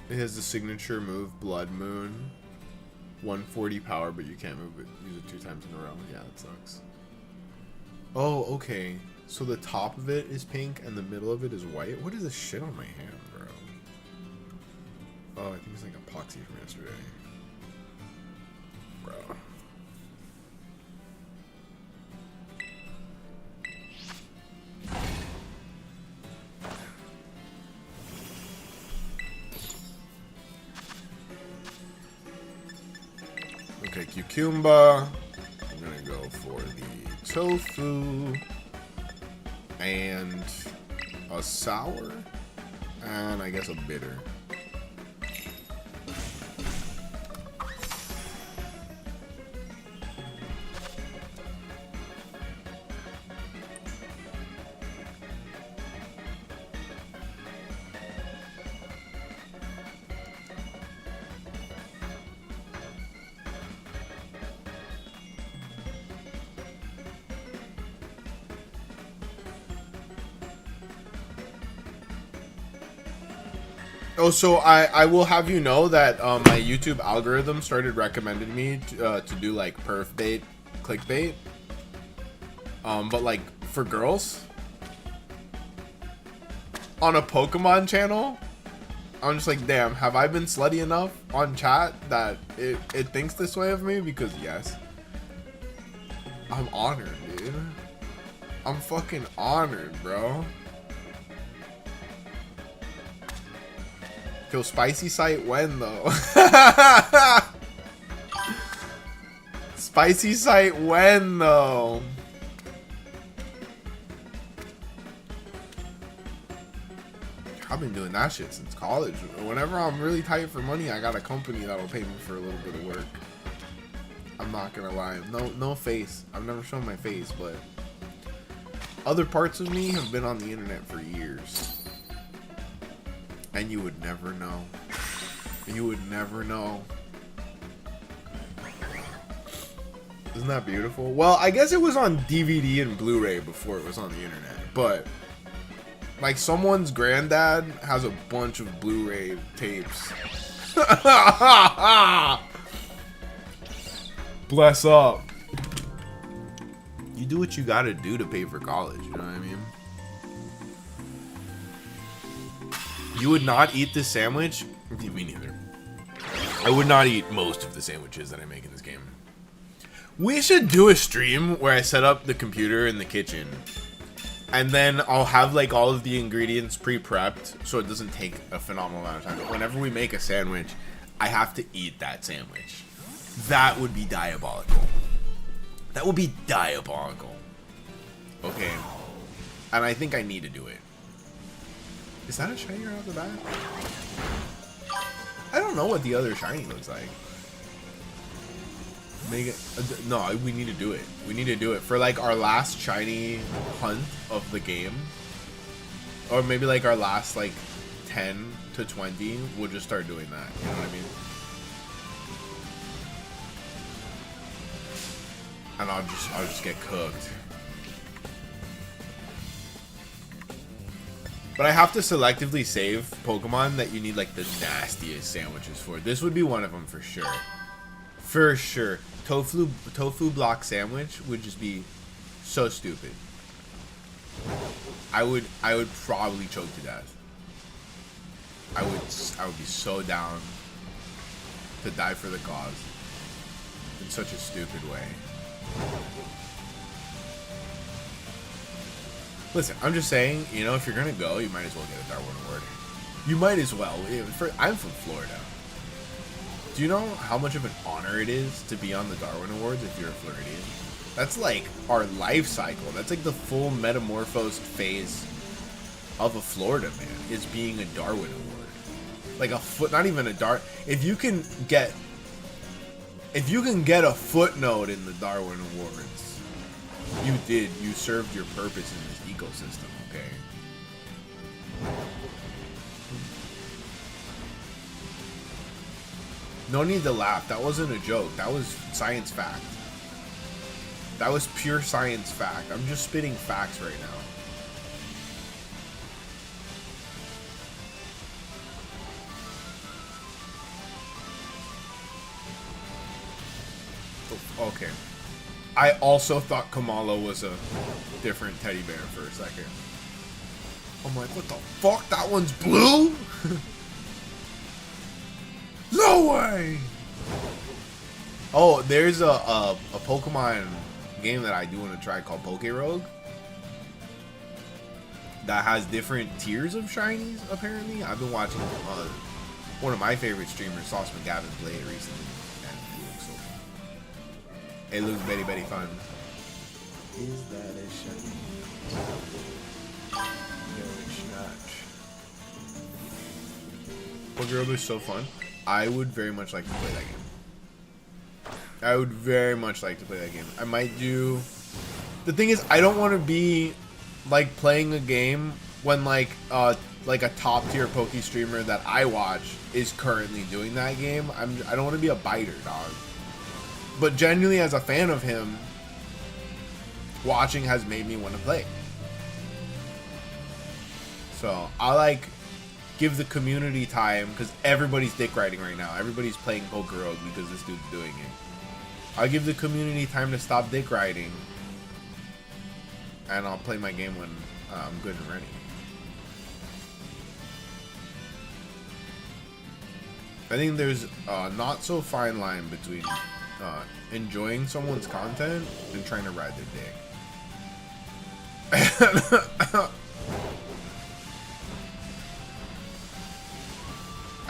It has the signature move, Blood Moon. 140 power, but you can't use it 2 times in a row. Yeah, that sucks. Oh, okay. So the top of it is pink and the middle of it is white. What is this shit on my hand, bro? Oh, I think it's like epoxy from yesterday. Bro. Okay, Cucumba. I'm gonna go for the tofu and a sour And I guess a bitter. Oh, so I will have you know that my YouTube algorithm started recommending me to do like perf bait, clickbait, but like for girls on a Pokemon channel. I'm just like, damn, have I been slutty enough on chat that it thinks this way of me? Because yes, I'm honored, dude. I'm fucking honored, bro. Yo, spicy sight when though? Spicy sight when though? I've been doing that shit since college. Whenever I'm really tight for money, I got a company that'll pay me for a little bit of work. I'm not gonna lie. No face. I've never shown my face, but other parts of me have been on the internet for years. And you would never know. You would never know. Isn't that beautiful? Well, I guess it was on DVD and Blu-ray before it was on the internet. But, like, someone's granddad has a bunch of Blu-ray tapes. Bless up. You do what you gotta do to pay for college, you know what I mean? You would not eat this sandwich? Me neither. I would not eat most of the sandwiches that I make in this game. We should do a stream where I set up the computer in the kitchen. And then I'll have like all of the ingredients pre-prepped so it doesn't take a phenomenal amount of time. But whenever we make a sandwich, I have to eat that sandwich. That would be diabolical. That would be diabolical. Okay. And I think I need to do it. Is that a shiny right off the bat? I don't know what the other shiny looks like. Make it, no, we need to do it. We need to do it for like our last shiny hunt of the game. Or maybe like our last like 10 to 20. We'll just start doing that. You know what I mean? And I'll just get cooked. But I have to selectively save Pokemon that you need like the nastiest sandwiches for. This would be one of them for sure. For sure. Tofu block sandwich would just be so stupid. I would probably choke to death. I would be so down to die for the cause in such a stupid way. Listen, I'm just saying, you know, if you're gonna go, you might as well get a Darwin Award. You might as well. I'm from Florida. Do you know how much of an honor it is to be on the Darwin Awards if you're a Floridian? That's like our life cycle. That's like the full metamorphosed phase of a Florida man, is being a Darwin Award. Like not even a if you can get a footnote in the Darwin Awards, you served your purpose in this ecosystem, okay? No need to laugh. That wasn't a joke. That was science fact. That was pure science fact. I'm just spitting facts right now. Okay. I also thought Kamala was a different teddy bear for a second. I'm like, what the fuck? That one's blue? No way! Oh, there's a Pokemon game that I do want to try called Poké-Rogue that has different tiers of shinies, apparently. I've been watching one of my favorite streamers, Sauce McGavin, play it recently, and it looks so fun. It looks very, very fun. Is that a shiny? No, it's not. Pokémon is so fun. I would very much like to play that game. I would very much like to play that game. I might do... The thing is, I don't want to be, like, playing a game when, like a top-tier Poke streamer that I watch is currently doing that game. I don't want to be a biter, dog. But genuinely, as a fan of him, watching has made me want to play. So, I, like, give the community time, because everybody's dick riding right now. Everybody's playing Poker Road because this dude's doing it. I'll give the community time to stop dick riding, and I'll play my game when I'm good and ready. I think there's a not so fine line between enjoying someone's content and trying to ride their dick.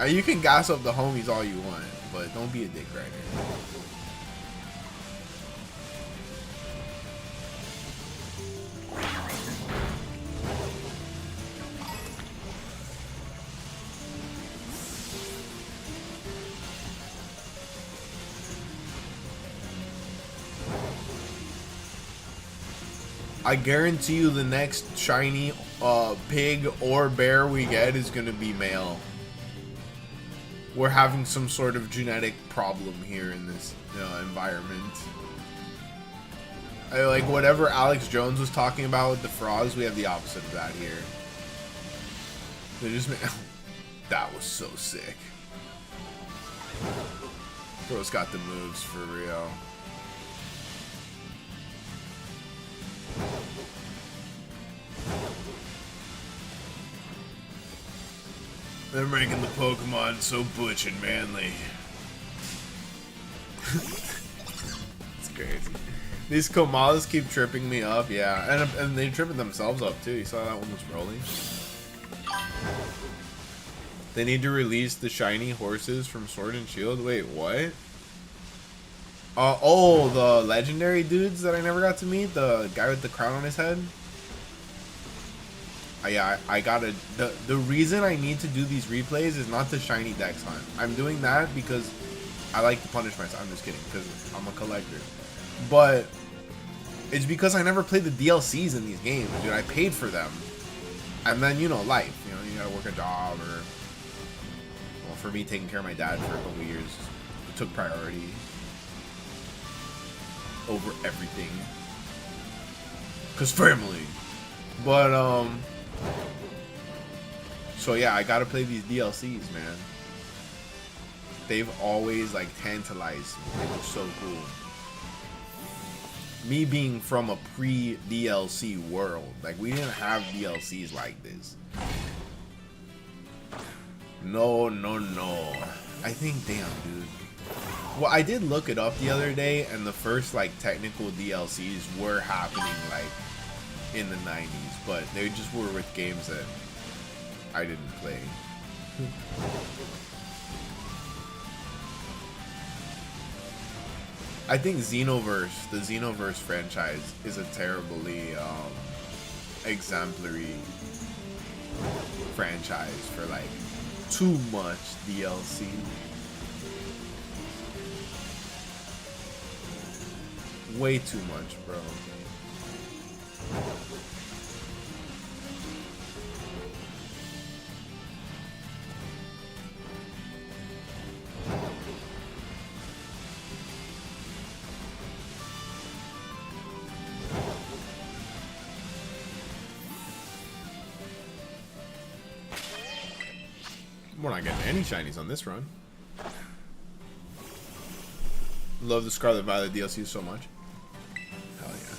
You can gas up the homies all you want, but don't be a dick rider. I guarantee you the next shiny pig or bear we get is going to be male. We're having some sort of genetic problem here in this environment. Like whatever Alex Jones was talking about with the frogs, we have the opposite of that here. They just that was so sick. Bro's got the moves for real. They're making the Pokemon so butch and manly. It's crazy. These Komalas keep tripping me up, yeah. And they tripping themselves up too. You saw that one was rolling. They need to release the shiny horses from Sword and Shield. Wait, what? Oh, the legendary dudes that I never got to meet? The guy with the crown on his head? Yeah, I gotta... The reason I need to do these replays is not the shiny dex hunt. I'm doing that because I like to punish myself. I'm just kidding, because I'm a collector. But it's because I never played the DLCs in these games, dude. I paid for them. And then, you know, life. You know, you gotta work a job or... Well, for me, taking care of my dad for a couple years took priority over everything. Because family. But, so yeah, I gotta play these DLCs, man. They've always, like, tantalized me. They look so cool. Me being from a pre-DLC world, like, we didn't have DLCs like this. No. I think, damn, dude. Well, I did look it up the other day, and the first, like, technical DLCs were happening, like, in the 90s, but they just were with games that I didn't play. I think Xenoverse, the Xenoverse franchise, is a terribly exemplary franchise for, like, too much DLC. Way too much, bro. We're not getting any shinies on this run. Love the Scarlet Violet DLC so much. Hell yeah.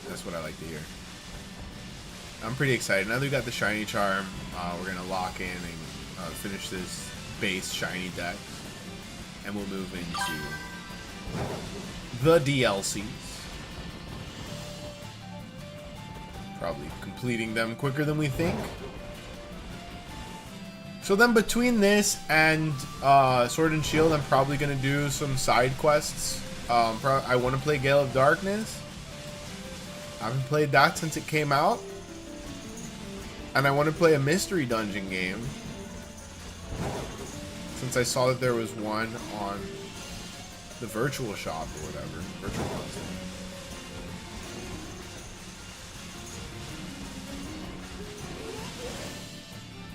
That's what I like to hear. I'm pretty excited. Now that we got the Shiny Charm, we're gonna lock in and finish this base Shiny Dex, and we'll move into the DLCs. Probably completing them quicker than we think. So then between this and Sword and Shield, I'm probably going to do some side quests. I want to play Gale of Darkness. I haven't played that since it came out. And I want to play a mystery dungeon game. since I saw that there was one on the virtual shop or whatever. Virtual console.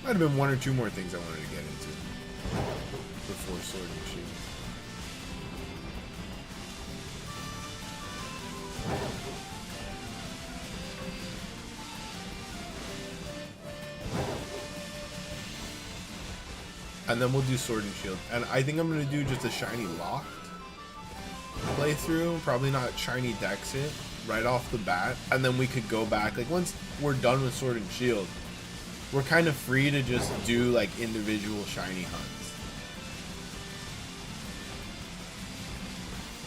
Might have been one or two more things I wanted to get into before Sword and Shield. And then we'll do Sword and Shield. And I think I'm going to do just a Shiny Locked playthrough. Probably not Shiny Dex it right off the bat. And then we could go back. Like, once we're done with Sword and Shield, we're kind of free to just do, like, individual Shiny hunts.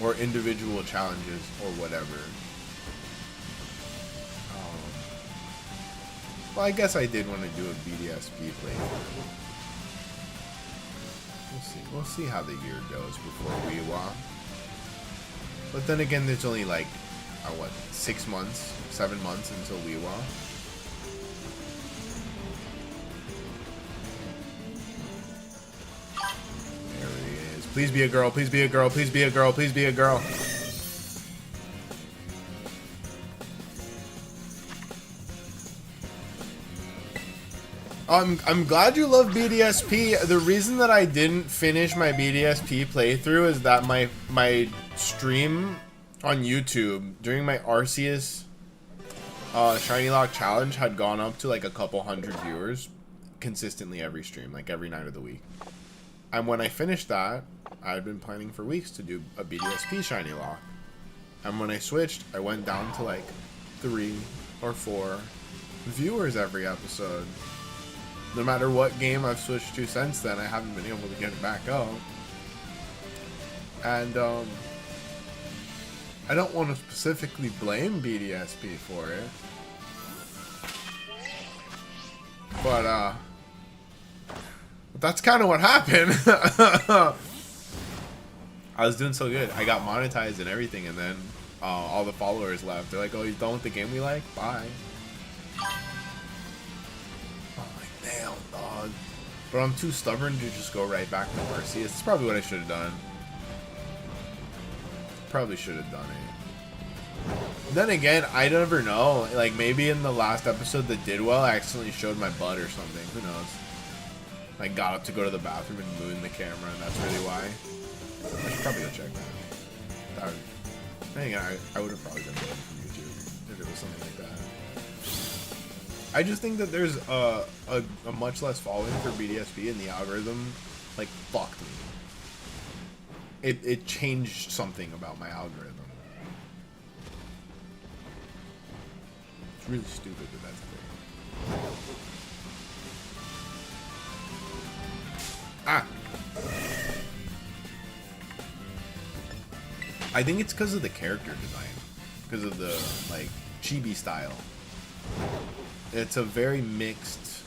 Or individual challenges or whatever. Well, I guess I did want to do a BDSP playthrough. We'll see how the year goes before Weewa. But then again, there's only like, what, 6 months, 7 months until Weewa. There he is. Please be a girl, please be a girl, please be a girl, please be a girl. I'm glad you love BDSP. The reason that I didn't finish my BDSP playthrough is that my stream on YouTube during my Arceus Shiny Lock challenge had gone up to like a couple hundred viewers consistently every stream, like every night of the week. And when I finished that, I had been planning for weeks to do a BDSP Shiny Lock. And when I switched, I went down to like 3 or 4 viewers every episode. No matter what game I've switched to since then, I haven't been able to get it back up. And, I don't want to specifically blame BDSP for it. But that's kind of what happened. I was doing so good. I got monetized and everything, and then all the followers left. They're like, oh, you done with the game we like? Bye. Damn, dog. But I'm too stubborn to just go right back to Arceus. It's probably what I should have done. Probably should have done it. Then again, I never know. Like, maybe in the last episode that did well, I accidentally showed my butt or something. Who knows? I got up to go to the bathroom and mooned the camera, and that's really why. I should probably go check that. Dang, I would have probably done better from YouTube if it was something like that. I just think that there's a much less following for BDSP, and the algorithm, like, fucked me. It changed something about my algorithm. It's really stupid, but that's the thing. Ah! I think it's because of the character design. Because of the, like, chibi style. It's a very mixed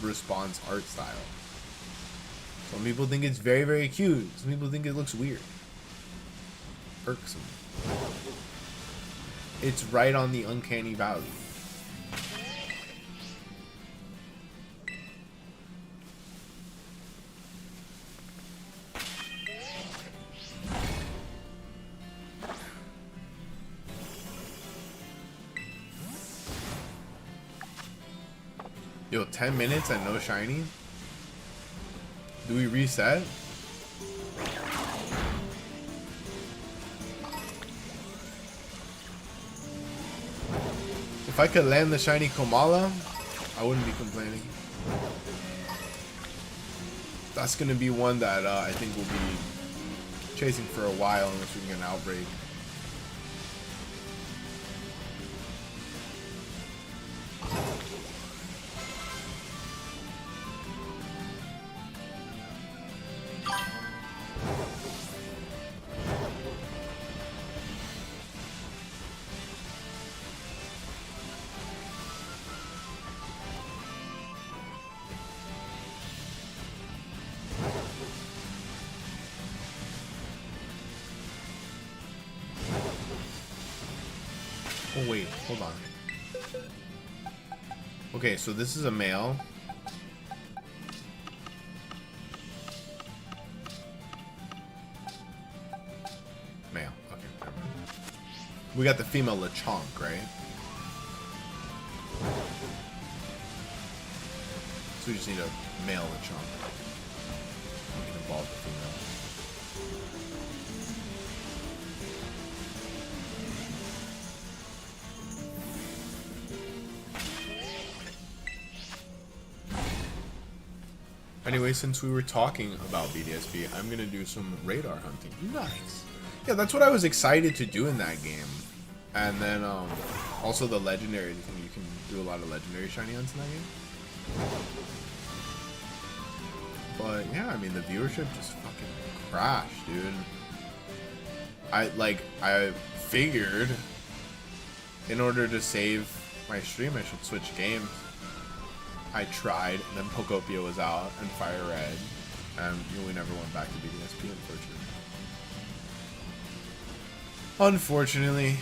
response art style. Some people think it's very, very cute. Some people think it looks weird. Irksome. It's right on the uncanny valley. Yo, 10 minutes and no shiny? Do we reset? If I could land the shiny Komala, I wouldn't be complaining. That's gonna be one that I think we'll be chasing for a while unless we can get an outbreak. Oh wait, hold on. Okay, so this is a male. We got the female Lechonk, right? So we just need a male Lechonk. We can evolve the female. Anyway, since we were talking about BDSP, I'm gonna do some radar hunting. Nice. Yeah, that's what I was excited to do in that game. And then also the legendary thing, you can do a lot of legendary shiny hunts in that game. But yeah, I mean the viewership just fucking crashed, dude. I figured in order to save my stream I should switch games. I tried, and then Pokopia was out, and Fire Red, and we never went back to BDSP, unfortunately.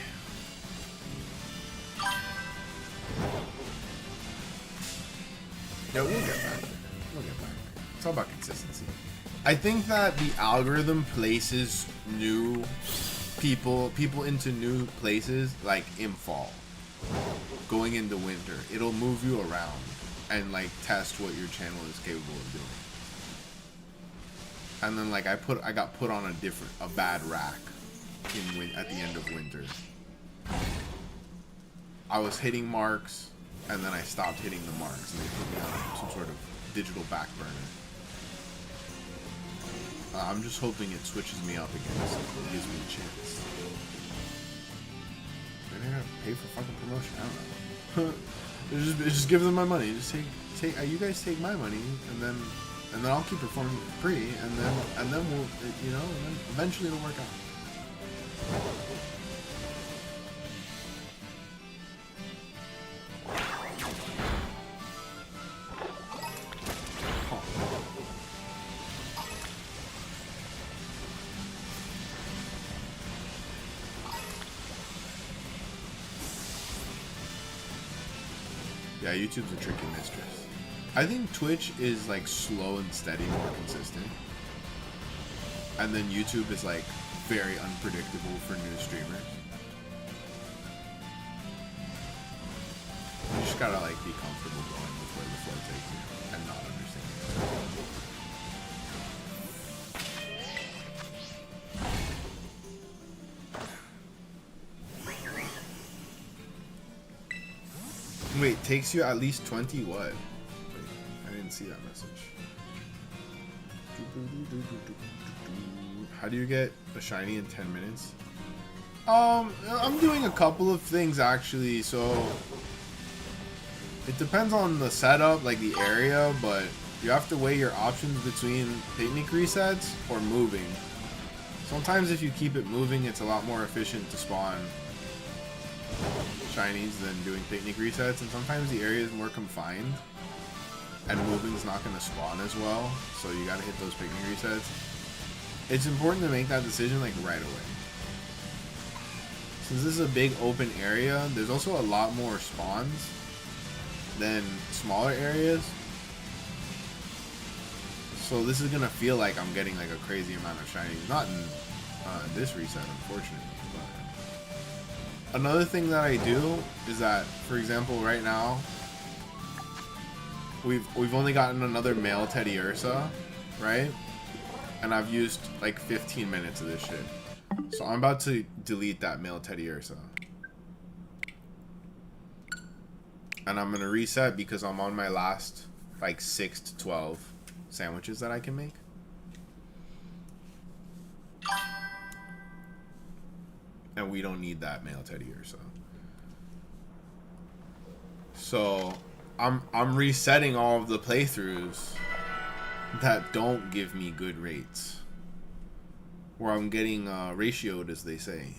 Yeah, we'll get back there. We'll get back there. It's all about consistency. I think that the algorithm places new people into new places, like in fall. Going into winter. It'll move you around and like test what your channel is capable of doing. And then like I got put on a bad rack at the end of winter. I was hitting marks and then I stopped hitting the marks and they put me on some sort of digital back burner. I'm just hoping it switches me up again so it gives me a chance. Maybe I gotta pay for fucking promotion, I don't know. Just give them my money. Just take. You guys take my money, and then I'll keep performing free, and then we'll, you know, and then eventually it'll work out. Yeah, YouTube's a tricky mistress. I think Twitch is like slow and steady, more consistent. And then YouTube is like very unpredictable for new streamers. You just gotta like be comfortable going with where the flow takes you and not understanding. Wait, takes you at least 20 what? Wait, I didn't see that message. How do you get a shiny in 10 minutes? I'm doing a couple of things actually, so it depends on the setup, like the area, but you have to weigh your options between picnic resets or moving. Sometimes if you keep it moving, it's a lot more efficient to spawn shinies than doing picnic resets, and sometimes the area is more confined and moving's not going to spawn as well, so you got to hit those picnic resets. It's important to make that decision like right away. Since this is a big open area, there's also a lot more spawns than smaller areas, so this is going to feel like I'm getting like a crazy amount of shinies. Not in this reset, unfortunately. Another thing that I do is that, for example, right now we've only gotten another male Teddy Ursa, right? And I've used like 15 minutes of this shit. So I'm about to delete that male Teddy Ursa. And I'm gonna reset because I'm on my last like 6 to 12 sandwiches that I can make. And we don't need that male Teddy Ursa. So I'm resetting all of the playthroughs that don't give me good rates, where I'm getting ratioed, as they say.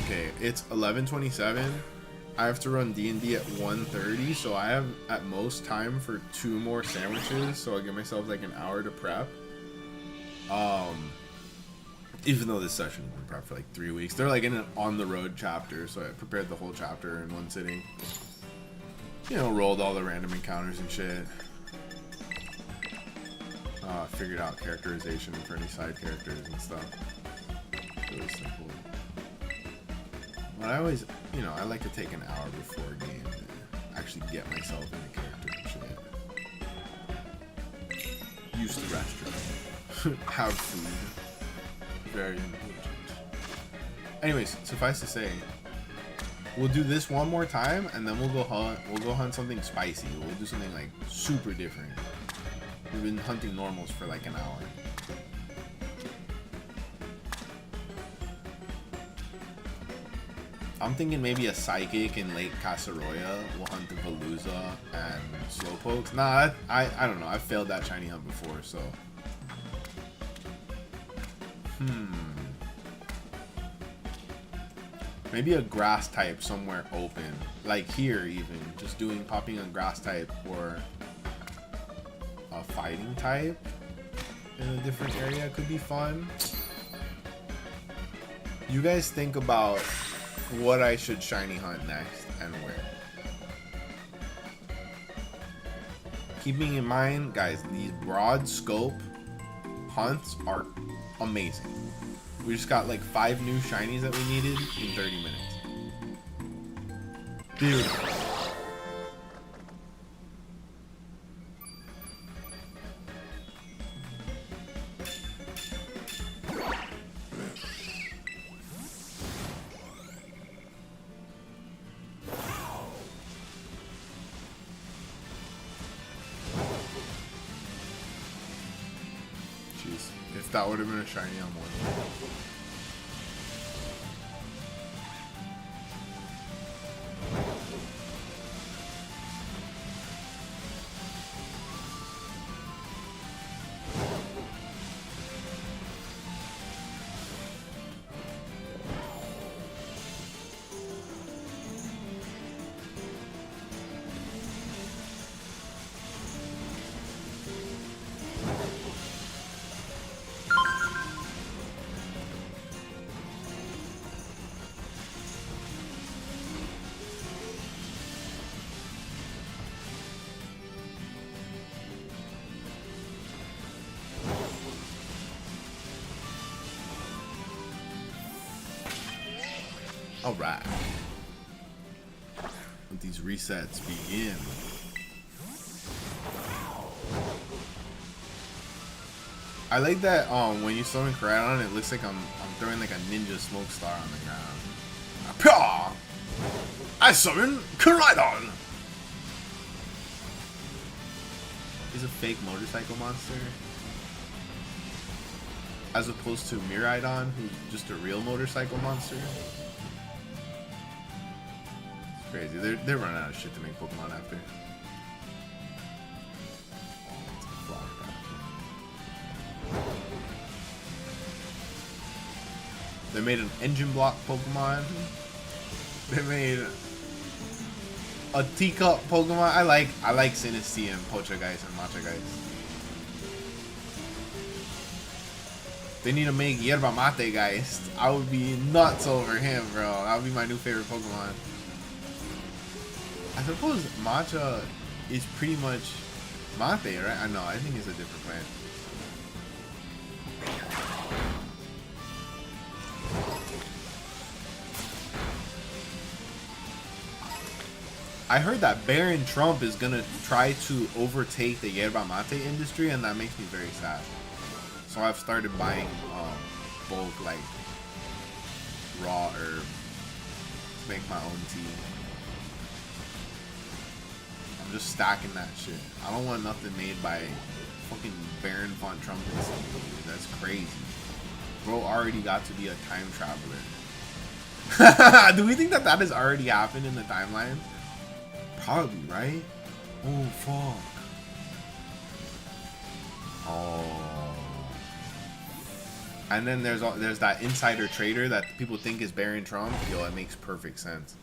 Okay, it's 11:27. I have to run D&D at 1:30, so I have at most time for 2 more sandwiches, so I'll give myself like an hour to prep. Even though this session has been prepped for like 3 weeks. They're like in an on-the-road chapter, so I prepared the whole chapter in one sitting. You know, rolled all the random encounters and shit. figured out characterization for any side characters and stuff. Really simple. But I always, you know, I like to take an hour before a game to actually get myself in the character and shit. Use the restroom. Have food. Very important. Anyways, suffice to say, we'll do this one more time, and then we'll go hunt something spicy. We'll do something like super different. We've been hunting normals for like an hour. I'm thinking maybe a Psychic in Lake Casaroya. We'll hunt the Veluza and Slowpokes. Nah, I don't know. I've failed that shiny hunt before, so. Maybe a grass type somewhere open. Like here even. Just popping a grass type or a fighting type in a different area could be fun. You guys think about what I should shiny hunt next and where. Keeping in mind, guys, these broad scope hunts are amazing. We just got like 5 new shinies that we needed in 30 minutes. Dude. Jeez, if that would have been a shiny on one. Alright. Let these resets begin. I like that when you summon Koraidon, it looks like I'm throwing like a ninja smoke star on the ground. Pyaw! I summon Koraidon! He's a fake motorcycle monster. As opposed to Miraidon, who's just a real motorcycle monster. It's crazy. They're running out of shit to make Pokemon after. They made an engine block Pokemon. They made a teacup Pokemon. I like Sinistea and Poltergeist and Machageist. They need to make Yerba Mate Geist. I would be nuts over him, bro. That would be my new favorite Pokemon. I suppose Matcha is pretty much Mate, right? I know. I think it's a different plant. I heard that Baron Trump is gonna try to overtake the yerba mate industry, and that makes me very sad. So I've started buying bulk, like raw herb to make my own tea. I'm just stacking that shit. I don't want nothing made by fucking Baron von Trump and something. That's crazy. Bro already got to be a time traveler. Do we think that that has already happened in the timeline? Probably, right? Oh, fuck. Oh. And then there's that insider trader that people think is Baron Trump. Yo, it makes perfect sense.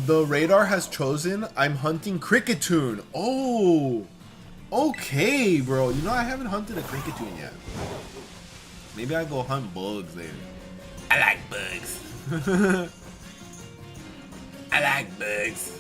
The radar has chosen. I'm hunting Cricketune. Oh. Okay, bro. You know, I haven't hunted a Cricketune yet. Maybe I go hunt bugs later. I like bugs. I like bugs.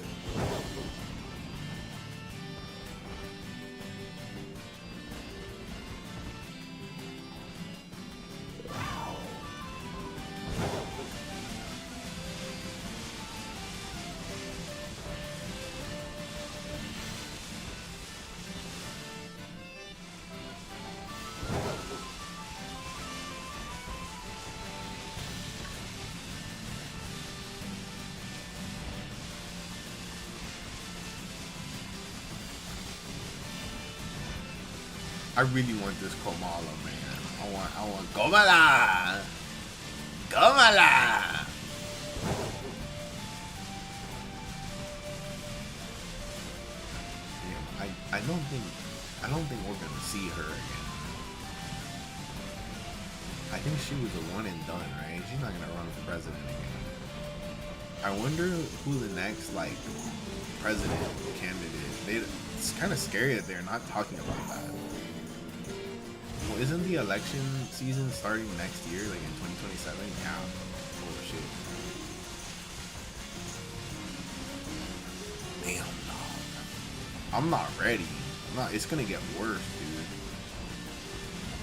I really want this Komala, man. I want Komala! Komala! Damn, I don't think we're gonna see her again. I think she was a one and done, right? She's not gonna run for president again. I wonder who the next like president candidate. It's kind of scary that they're not talking about that. Well, isn't the election season starting next year, like in 2027? Yeah. Oh shit. Damn, dog. I'm not ready. It's gonna get worse, dude.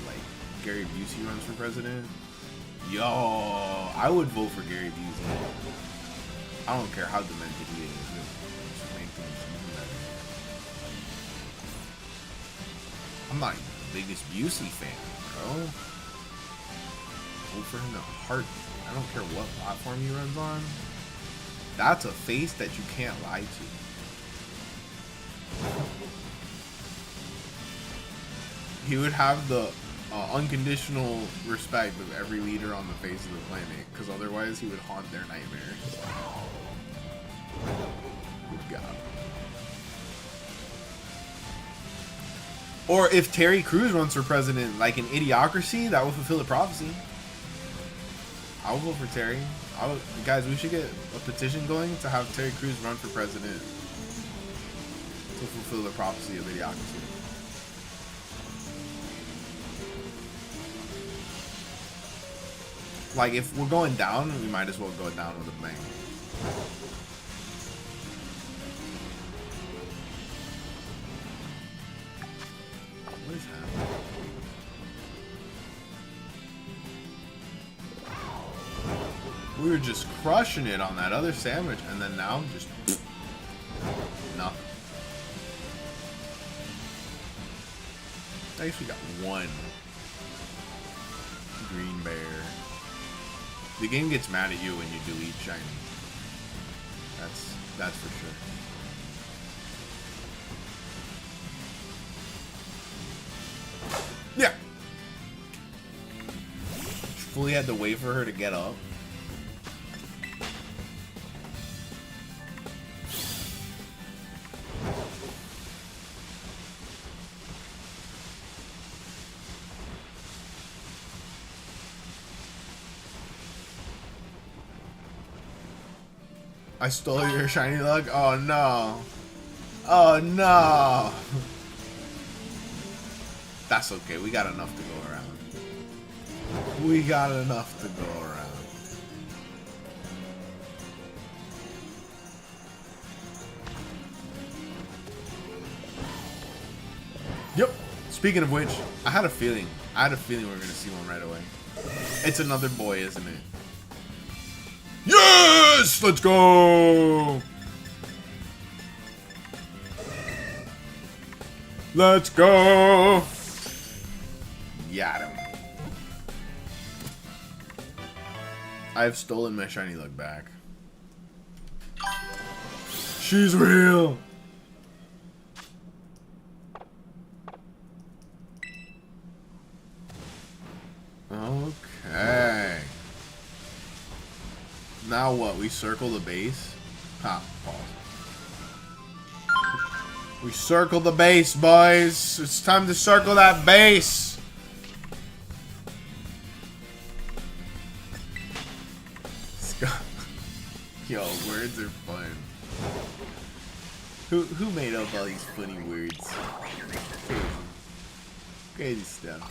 Like Gary Busey runs for president. Yo, I would vote for Gary Busey. I don't care how demented he is. Just make things even better. I'm not even the biggest Busey fan, bro. Vote for him in a heartbeat. I don't care what platform he runs on. That's a face that you can't lie to. He would have the unconditional respect of every leader on the face of the planet, because otherwise he would haunt their nightmares. God. Or if Terry Crews runs for president, like an Idiocracy, that would fulfill the prophecy. I would vote for Terry. Guys, we should get a petition going to have Terry Crews run for president to fulfill the prophecy of Idiocracy. Like, if we're going down, we might as well go down with a bang. What is happening? We were just crushing it on that other sandwich, and then now just nothing. I guess we got one green bear. The game gets mad at you when you delete shiny. That's for sure. Yeah. Fully had to wait for her to get up. I stole your shiny luck? Oh no. Oh no. That's okay. We got enough to go around. We got enough to go around. Yep. Speaking of which, I had a feeling we were going to see one right away. It's another boy, isn't it? Yes! Let's go! Let's go! Got him. I've stolen my shiny luck back. She's real! Okay. Now what? We circle the base? Ha, pause. We circle the base, boys. It's time to circle that base. Yo, words are fun. Who made up all these funny words? Crazy stuff.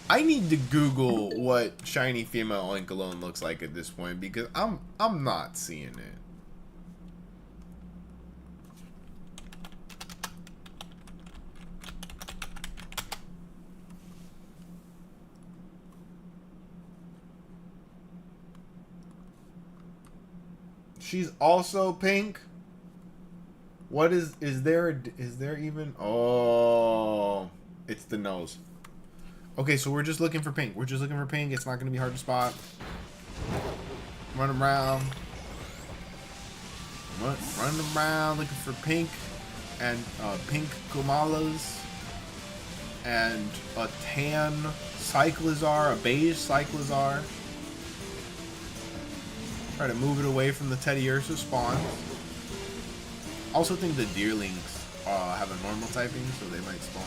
I need to Google what shiny female Oinkologne looks like at this point, because I'm not seeing it. She's also pink. What is there even? Oh, it's the nose. Okay, so we're just looking for pink. We're just looking for pink. It's not going to be hard to spot. Run around. Run around looking for pink and pink Komalas. and a tan Cyclizar, a beige Cyclizar. Try to move it away from the Teddiursa spawn. Also think the Deerlings have a normal typing, so they might spawn.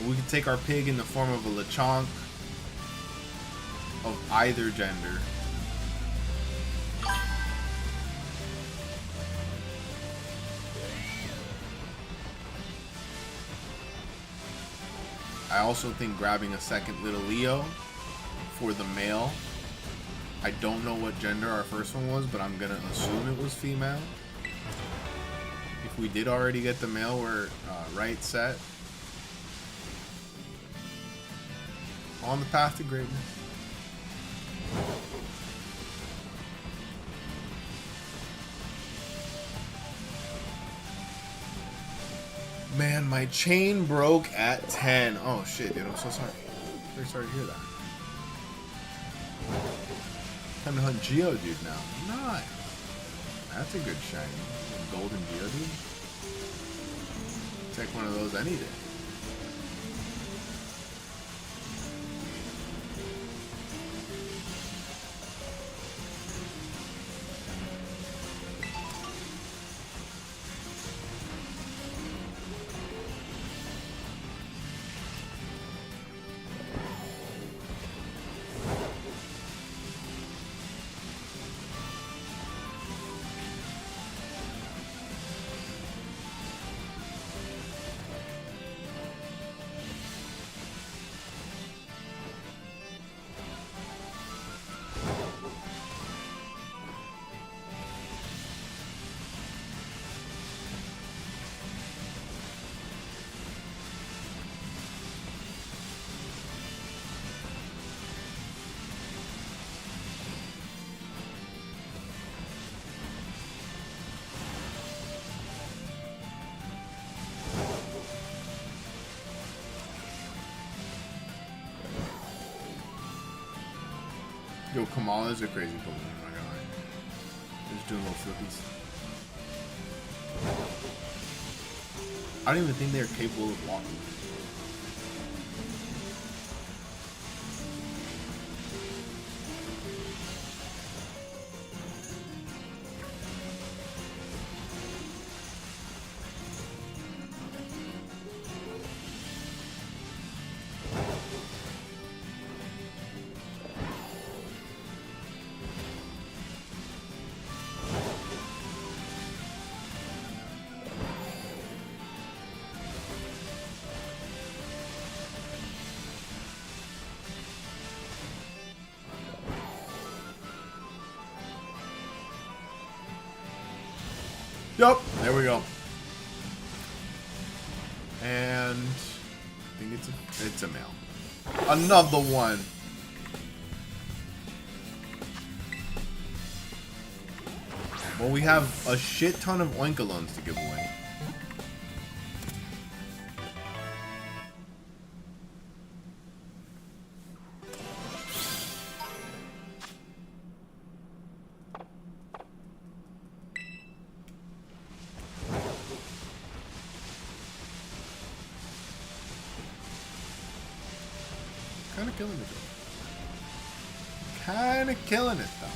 We could take our pig in the form of a Lechonk of either gender. I also think grabbing a second little Leo for the male. I don't know what gender our first one was, but I'm gonna assume it was female. If we did already get the male, we're right set. On the path to greatness. Man, my chain broke at 10. Oh shit, dude, I'm so sorry. Very sorry to hear that. Time to hunt Geodude now. Nice. That's a good shiny. Golden Geodude. Take one of those any day. Yo, Kamala's a crazy Pokemon, I'm not gonna lie. Just doing little flippies. I don't even think they're capable of walking. Yup, there we go. And I think it's a male. Another one. Well, we have a shit ton of Oinkolones to give away. Kind of killing it though. Kind of killing it though.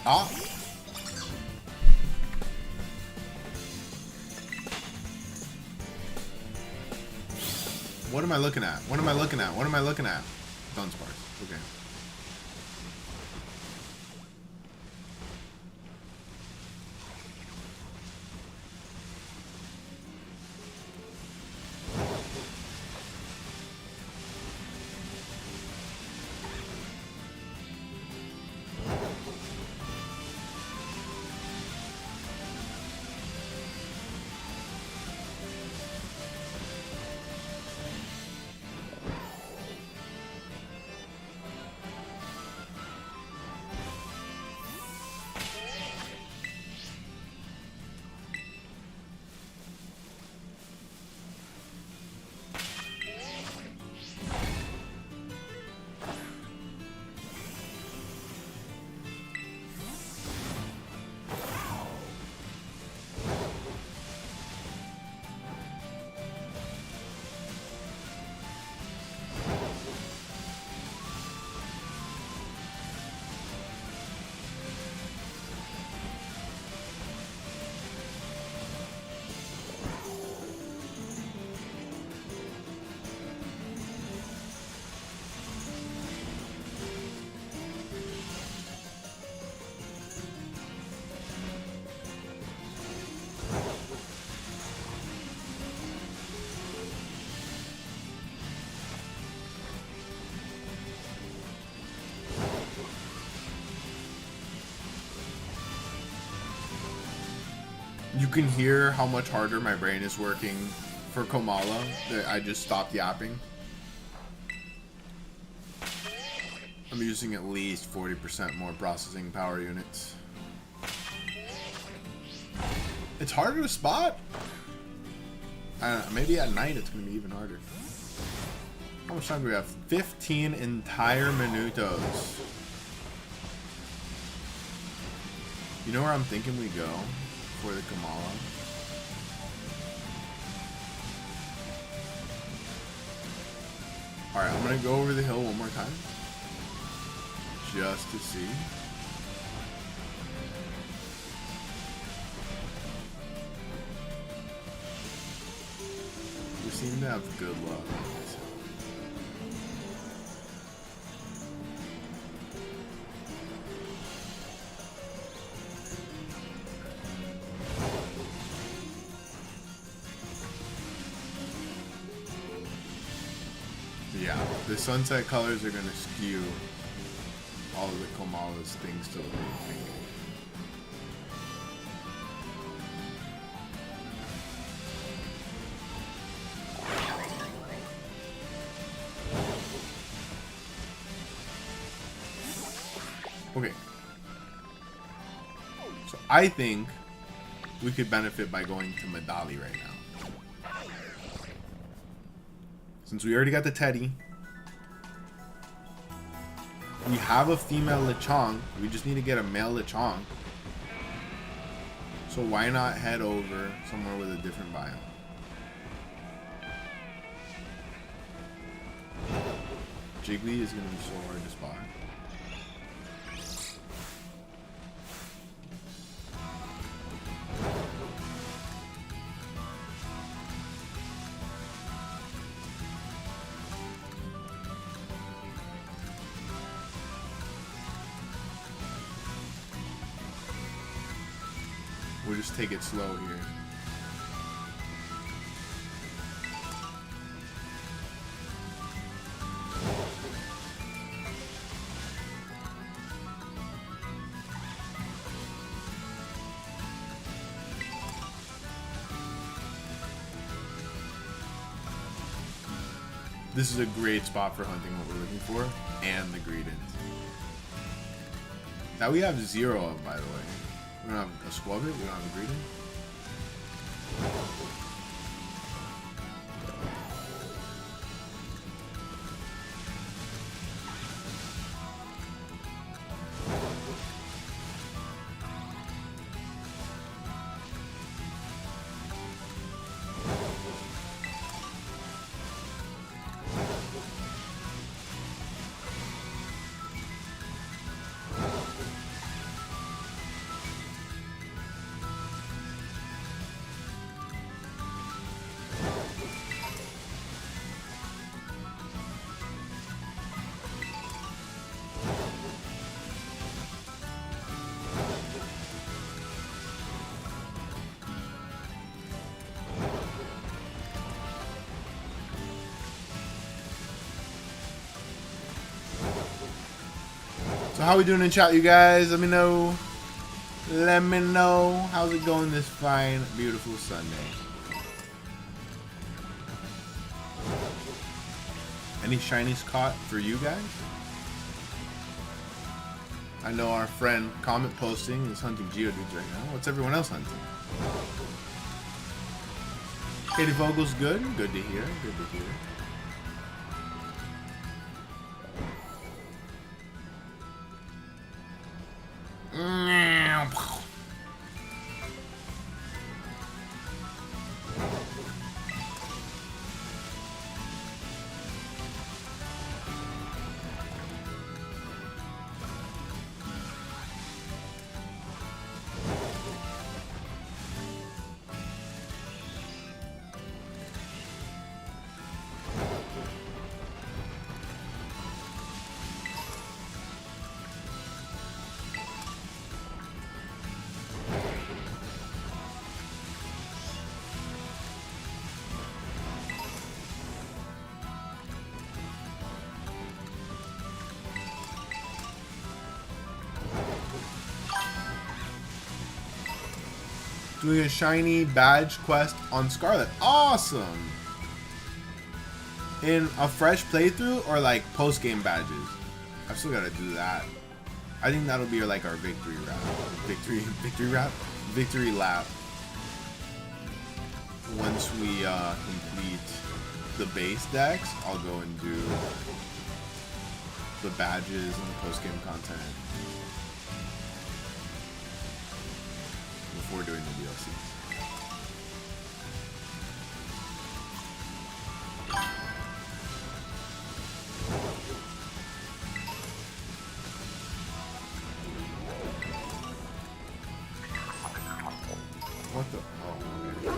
Ah. What am I looking at? What am I looking at? What am I looking at? Dunsparce. Okay. You can hear how much harder my brain is working for Komala. That I just stopped yapping. I'm using at least 40% more processing power units. It's harder to spot. I don't know, maybe at night it's going to be even harder. How much time do we have? 15 entire minutos. You know where I'm thinking we go for the Kamala? Alright, I'm going to go over the hill one more time. Just to see. We seem to have good luck on this hill. Yeah, the sunset colors are going to skew all of the Komala's things to look pink. Okay. So I think we could benefit by going to Medali right now. Since we already got the Teddy. We have a female Lechonk. We just need to get a male Lechonk. So why not head over somewhere with a different biome? Jiggly is going to be so hard to spot. We'll just take it slow here. This is a great spot for hunting what we're looking for, and the Greedent. That we have 0 of, by the way. We don't have a Squabit, we don't have a Greedent. So how we doing in chat, you guys? Let me know. Let me know. How's it going this fine, beautiful Sunday? Any shinies caught for you guys? I know our friend Comet Posting is hunting Geodudes right now. What's everyone else hunting? Katie Vogel's good. Good to hear. Good to hear. Doing a shiny badge quest on Scarlet. Awesome! In a fresh playthrough or like post-game badges? I've still got to do that. I think that'll be like our victory lap. Victory lap. Once we complete the base decks, I'll go and do the badges and the post-game content before doing the DLCs. What the? Oh, okay.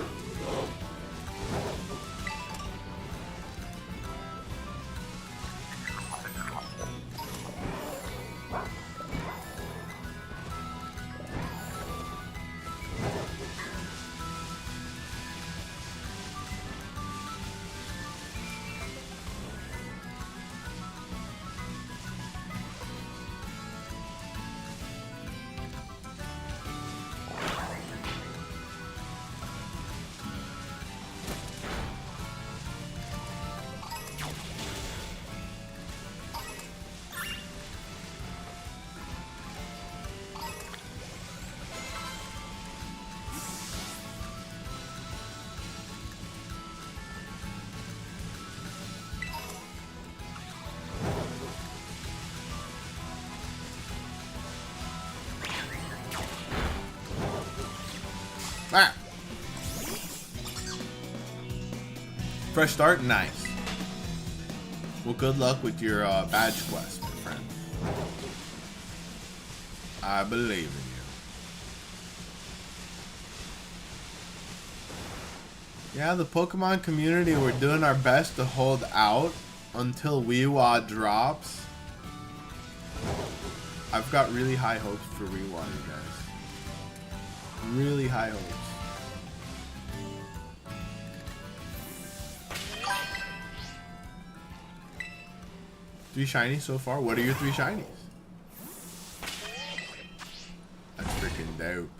Ah. Fresh start? Nice. Well, good luck with your badge quest, my friend. I believe in you. Yeah, the Pokemon community, we're doing our best to hold out until Weewah drops. I've got really high hopes for Weewah, you guys. Really high hopes. 3 shinies so far? What are your 3 shinies? That's freaking dope.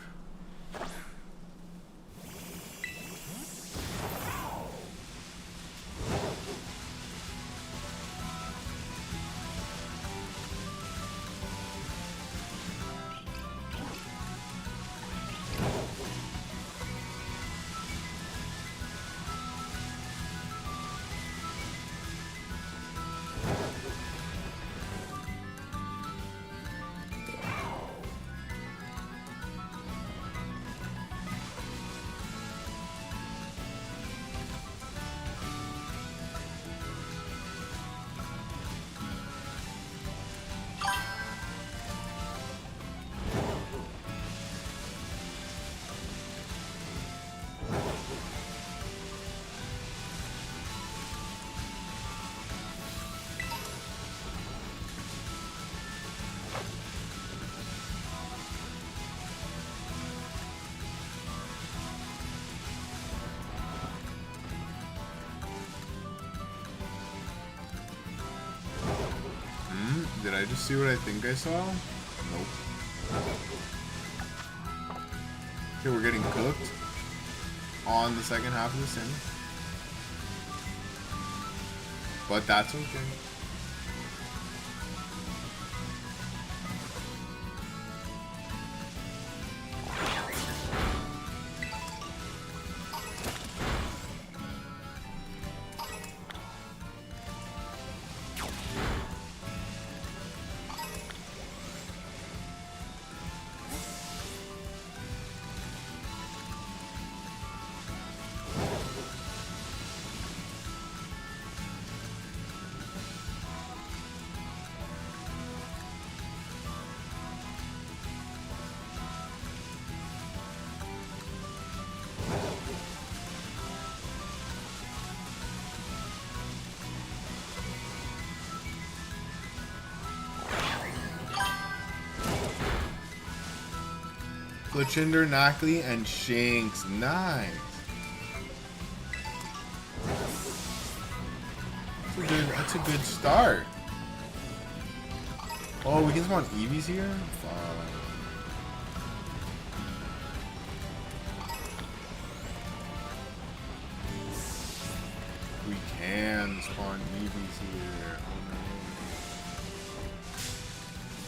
Did I just see what I think I saw? Nope. Okay, we're getting cooked on the second half of the sim. But that's okay. Glitchinder, Knackley, and Shanks. Nice. That's a good start. Oh, we can spawn Eevees here? Fuck. on. Eevee's here. Oh no.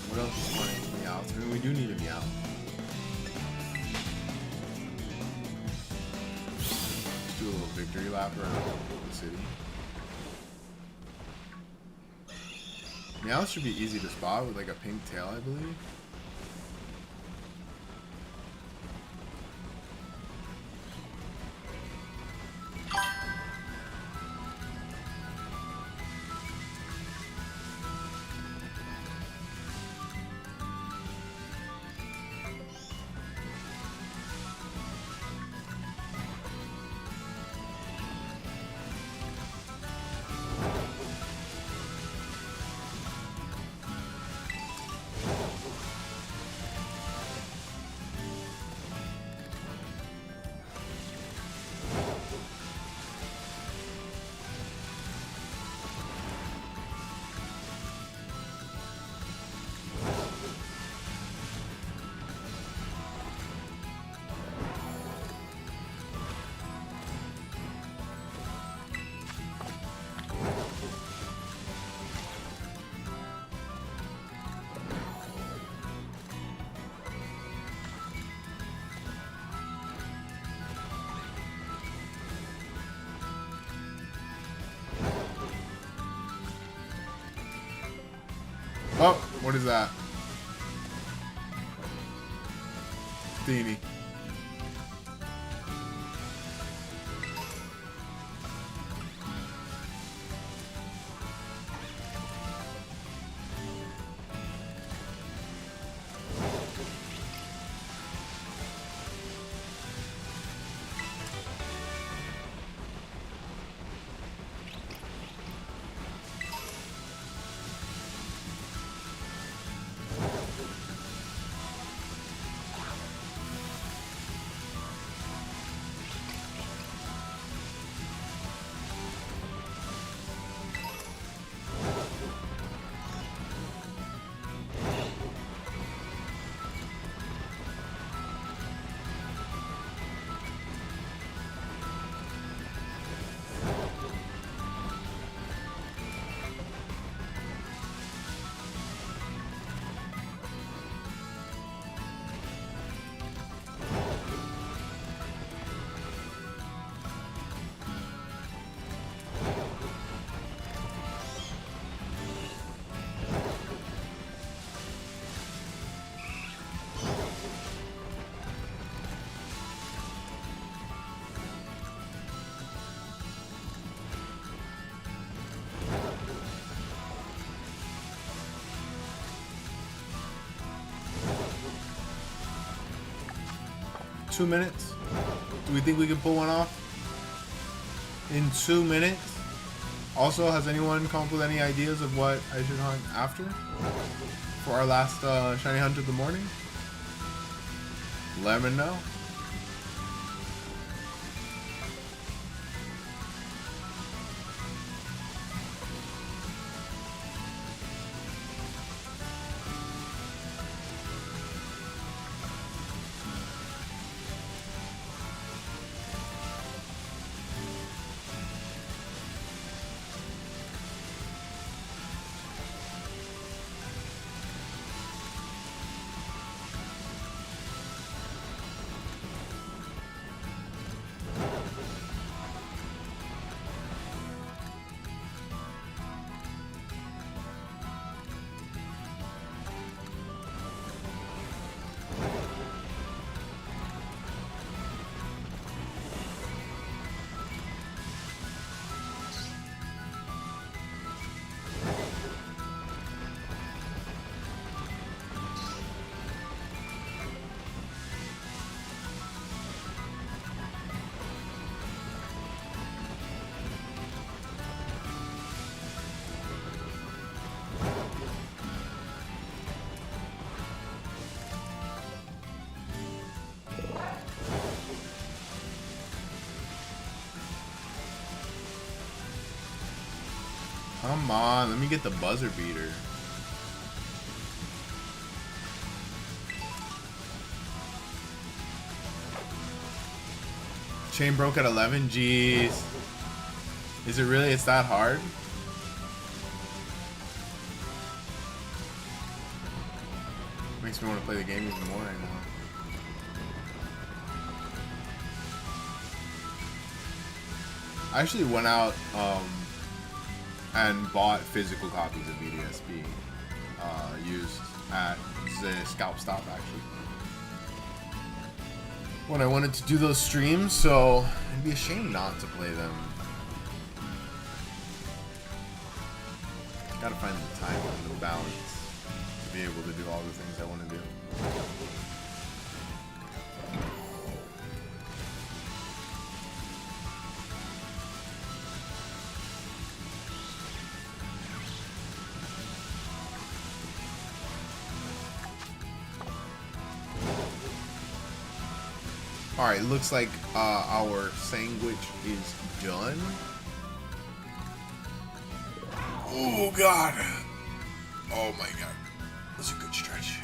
What else is spawning? Meowth. I mean, we do need a Meowth. Let's do a little victory lap around the city. Meowth should be easy to spot with like a pink tail, I believe. Oh, what is that? Steenie. $2 minutes? Do we think we can pull one off in 2 minutes? Also, has anyone come up with any ideas of what I should hunt after for our last shiny hunt of the morning? Let me know. Come on, let me get the buzzer beater. Chain broke at 11. Jeez. Is it really? It's that hard? Makes me want to play the game even more right now. I actually went out and bought physical copies of VDSP used at the Scalp Stop actually when I wanted to do those streams, so it'd be a shame not to play them. Gotta find the time and the balance to be able to do all the things I want to do. Alright, looks like our sandwich is done. Oh god. Oh my god. That's a good stretch.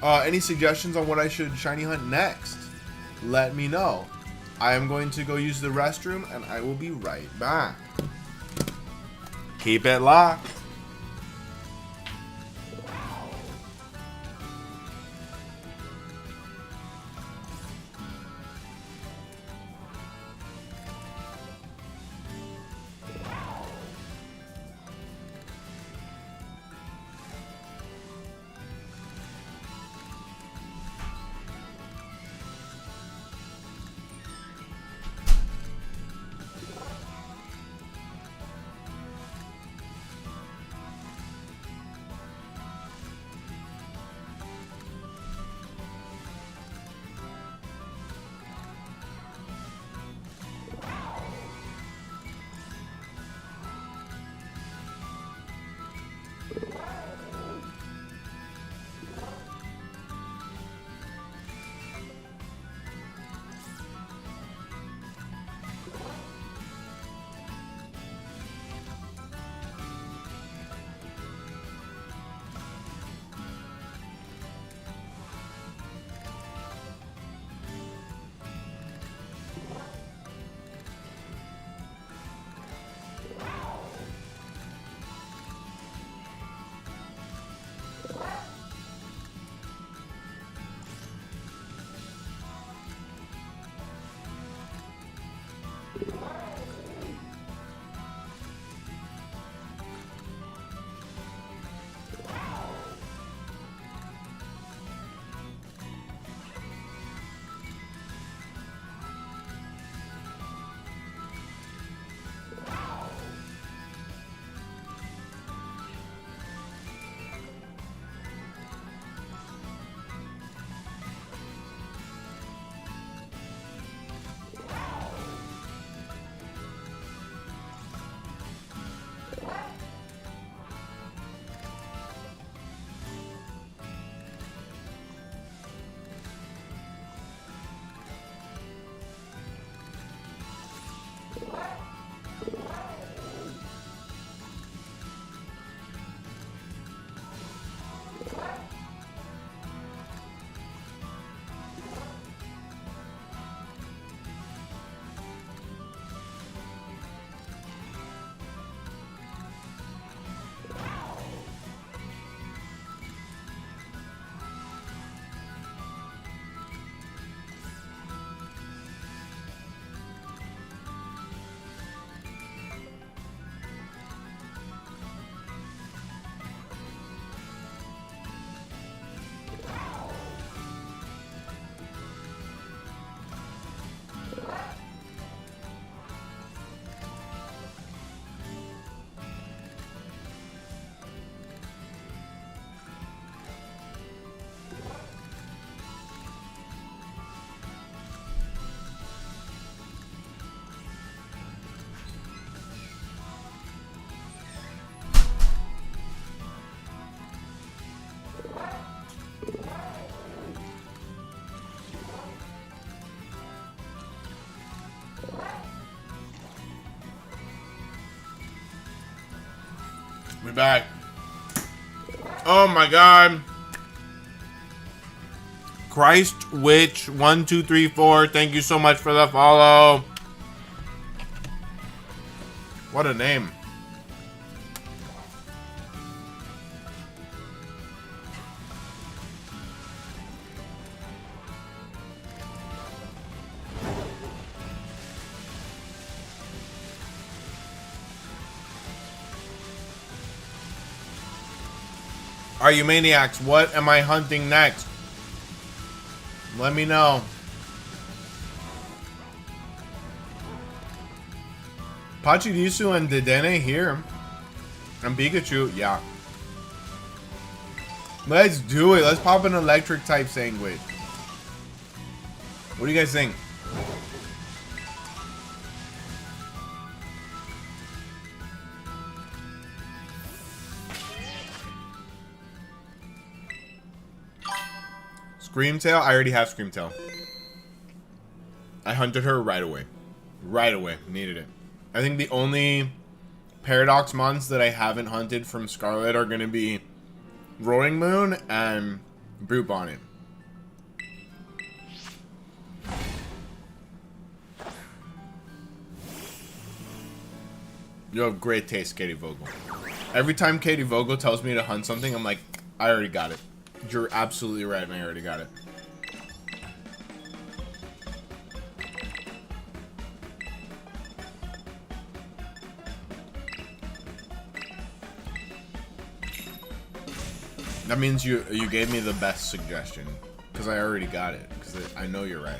Any suggestions on what I should shiny hunt next? Let me know. I am going to go use the restroom and I will be right back. Keep it locked. We're back. Oh my god. Christ Witch 1234. Thank you so much for the follow. What a name. Are you maniacs? What am I hunting next? Let me know. Pachirisu and Dedenne here. And Pikachu, yeah. Let's do it. Let's pop an electric type Sandwich. What do you guys think? Screamtail? I already have Screamtail. I hunted her right away. Right away. Needed it. I think the only Paradox mons that I haven't hunted from Scarlet are going to be Roaring Moon and Brute Bonnet. You have great taste, Katie Vogel. Every time Katie Vogel tells me to hunt something, I'm like, I already got it. You're absolutely right, and I already got it. That means you gave me the best suggestion, because I already got it, because I know you're right.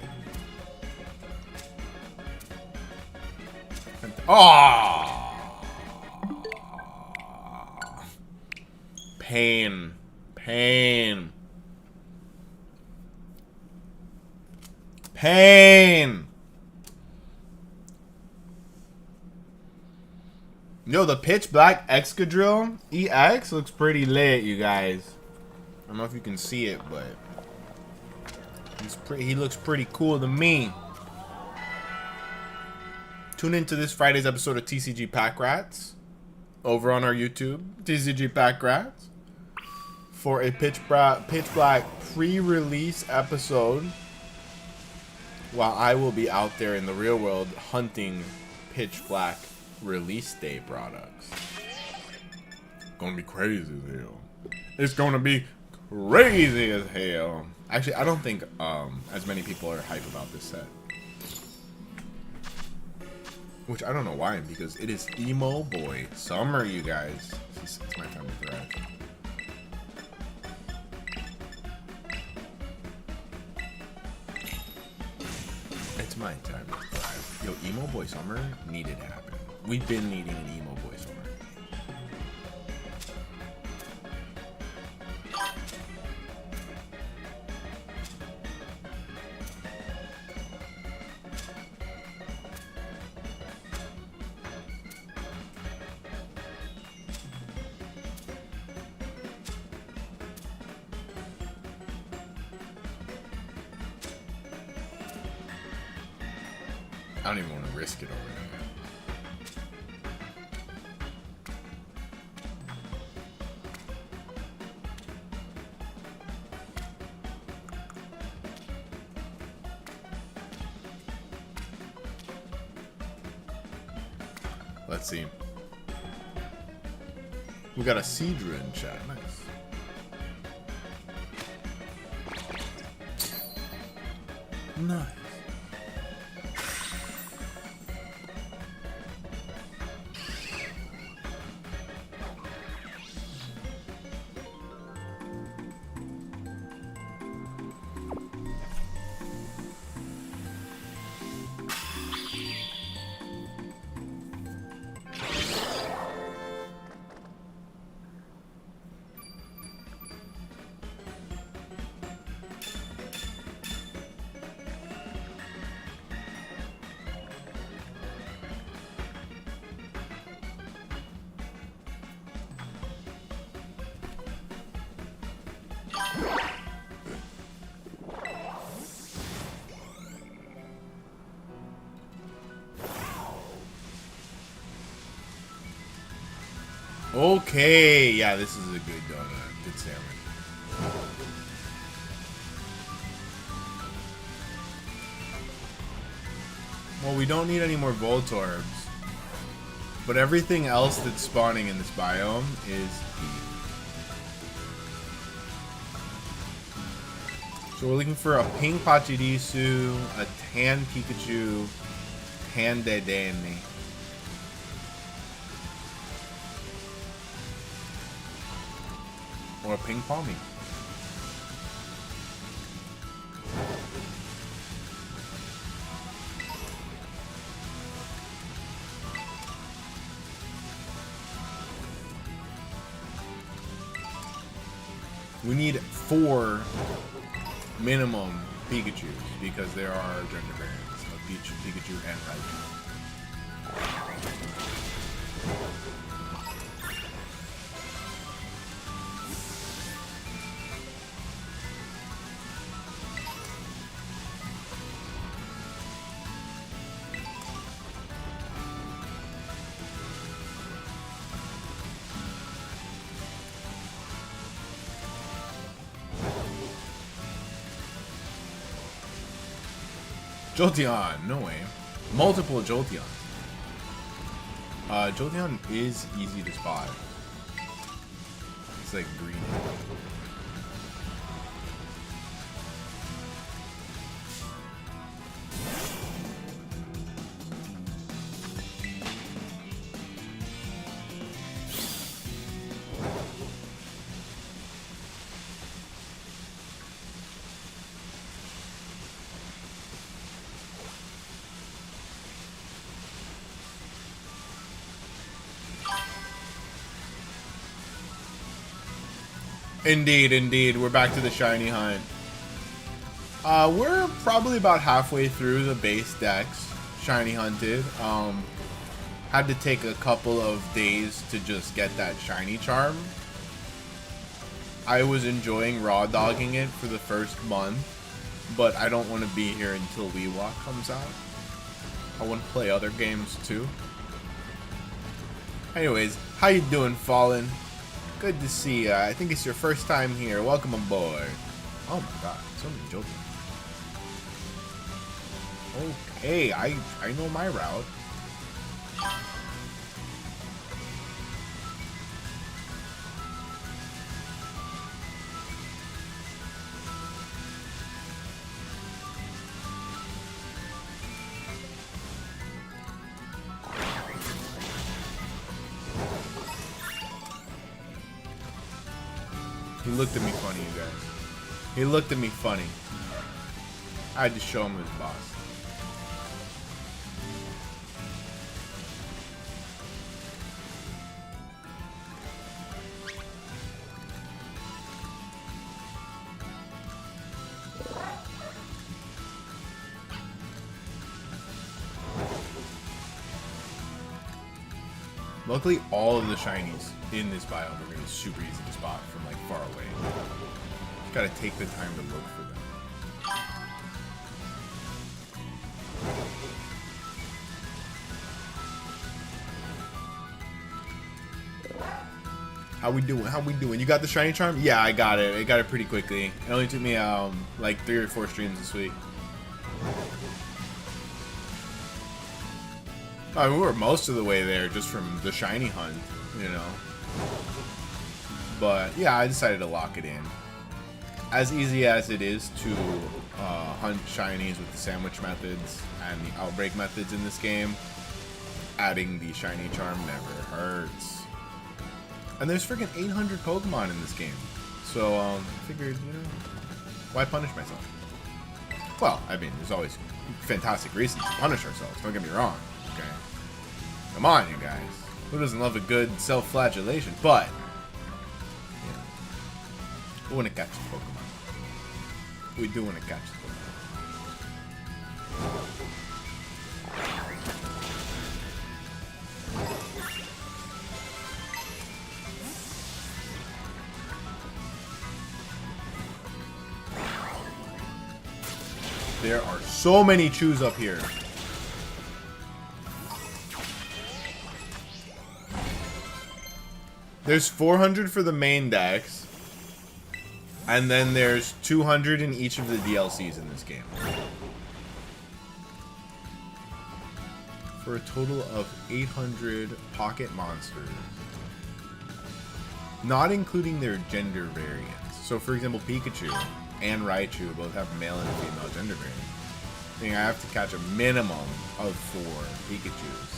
Oh! Pain. Pain. Pain. Yo, the Pitch Black Excadrill EX looks pretty lit, you guys. I don't know if you can see it, but he looks pretty cool to me. Tune into this Friday's episode of TCG Packrats over on our YouTube, TCG Packrats, for a Pitch Black pre-release episode, while I will be out there in the real world hunting Pitch Black release day products. Gonna be crazy as hell. It's gonna be crazy as hell. Actually, I don't think as many people are hype about this set. Which I don't know why, because it is Emo Boy Summer, you guys. It's my time to thrive. It's my time to thrive. Yo, Emo Boy Summer needed to happen. We've been needing an Emo Boy Summer. I don't even want to risk it over there. Let's see. We got a Seadra in chat. Nice. Nice. Okay, yeah, this is a good donut. Good sandwich. Well, we don't need any more Voltorbs. But everything else that's spawning in this biome is heat. So we're looking for a pink Pachirisu, a tan Pikachu, tan Dedenne. Or a ping pommy. We need 4 minimum Pikachus because there are gender variants of Pikachu and Raichu. Jolteon, no way. Multiple Jolteons. Jolteon is easy to spot. It's like green. Indeed, indeed. We're back to the shiny hunt. We're probably about halfway through the base dex shiny hunted. Had to take a couple of days to just get that shiny charm. I was enjoying raw dogging it for the first month, but I don't want to be here until Weewalk comes out. I want to play other games too. Anyways, how you doing, Fallen? Good to see ya. I think it's your first time here. Welcome aboard. Oh my god, so many jokes. Okay, I know my route. He looked at me funny, you guys. He looked at me funny. I had to show him his boss. Luckily, all of the shinies in this biome are going to be super easy to spot from like far away. Just gotta take the time to look for them. How we doing? How we doing? You got the shiny charm? Yeah, I got it. I got it pretty quickly. It only took me like 3 or 4 streams this week. I mean, we were most of the way there just from the shiny hunt, you know. But yeah, I decided to lock it in. As easy as it is to hunt shinies with the sandwich methods and the outbreak methods in this game, adding the shiny charm never hurts. And there's freaking 800 Pokemon in this game, so I figured, you know, why punish myself? Well, I mean, there's always fantastic reasons to punish ourselves. Don't get me wrong. Okay. Come on, you guys. Who doesn't love a good self-flagellation? But, you know, we want to catch the Pokemon. We do want to catch the Pokemon. There are so many chews up here. There's 400 for the main dex, and then there's 200 in each of the DLCs in this game. For a total of 800 pocket monsters. Not including their gender variants. So for example, Pikachu and Raichu both have male and female gender variants. I think I have to catch a minimum of 4 Pikachus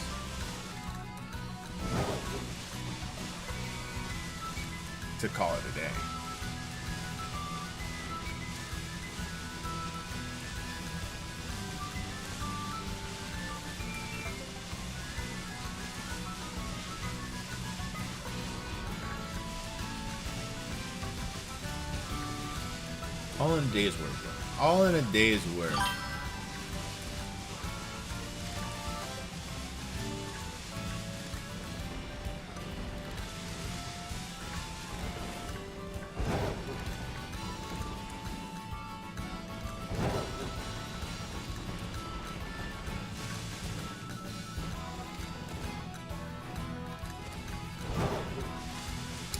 to call it a day. All in a day's work, bro. All in a day's work.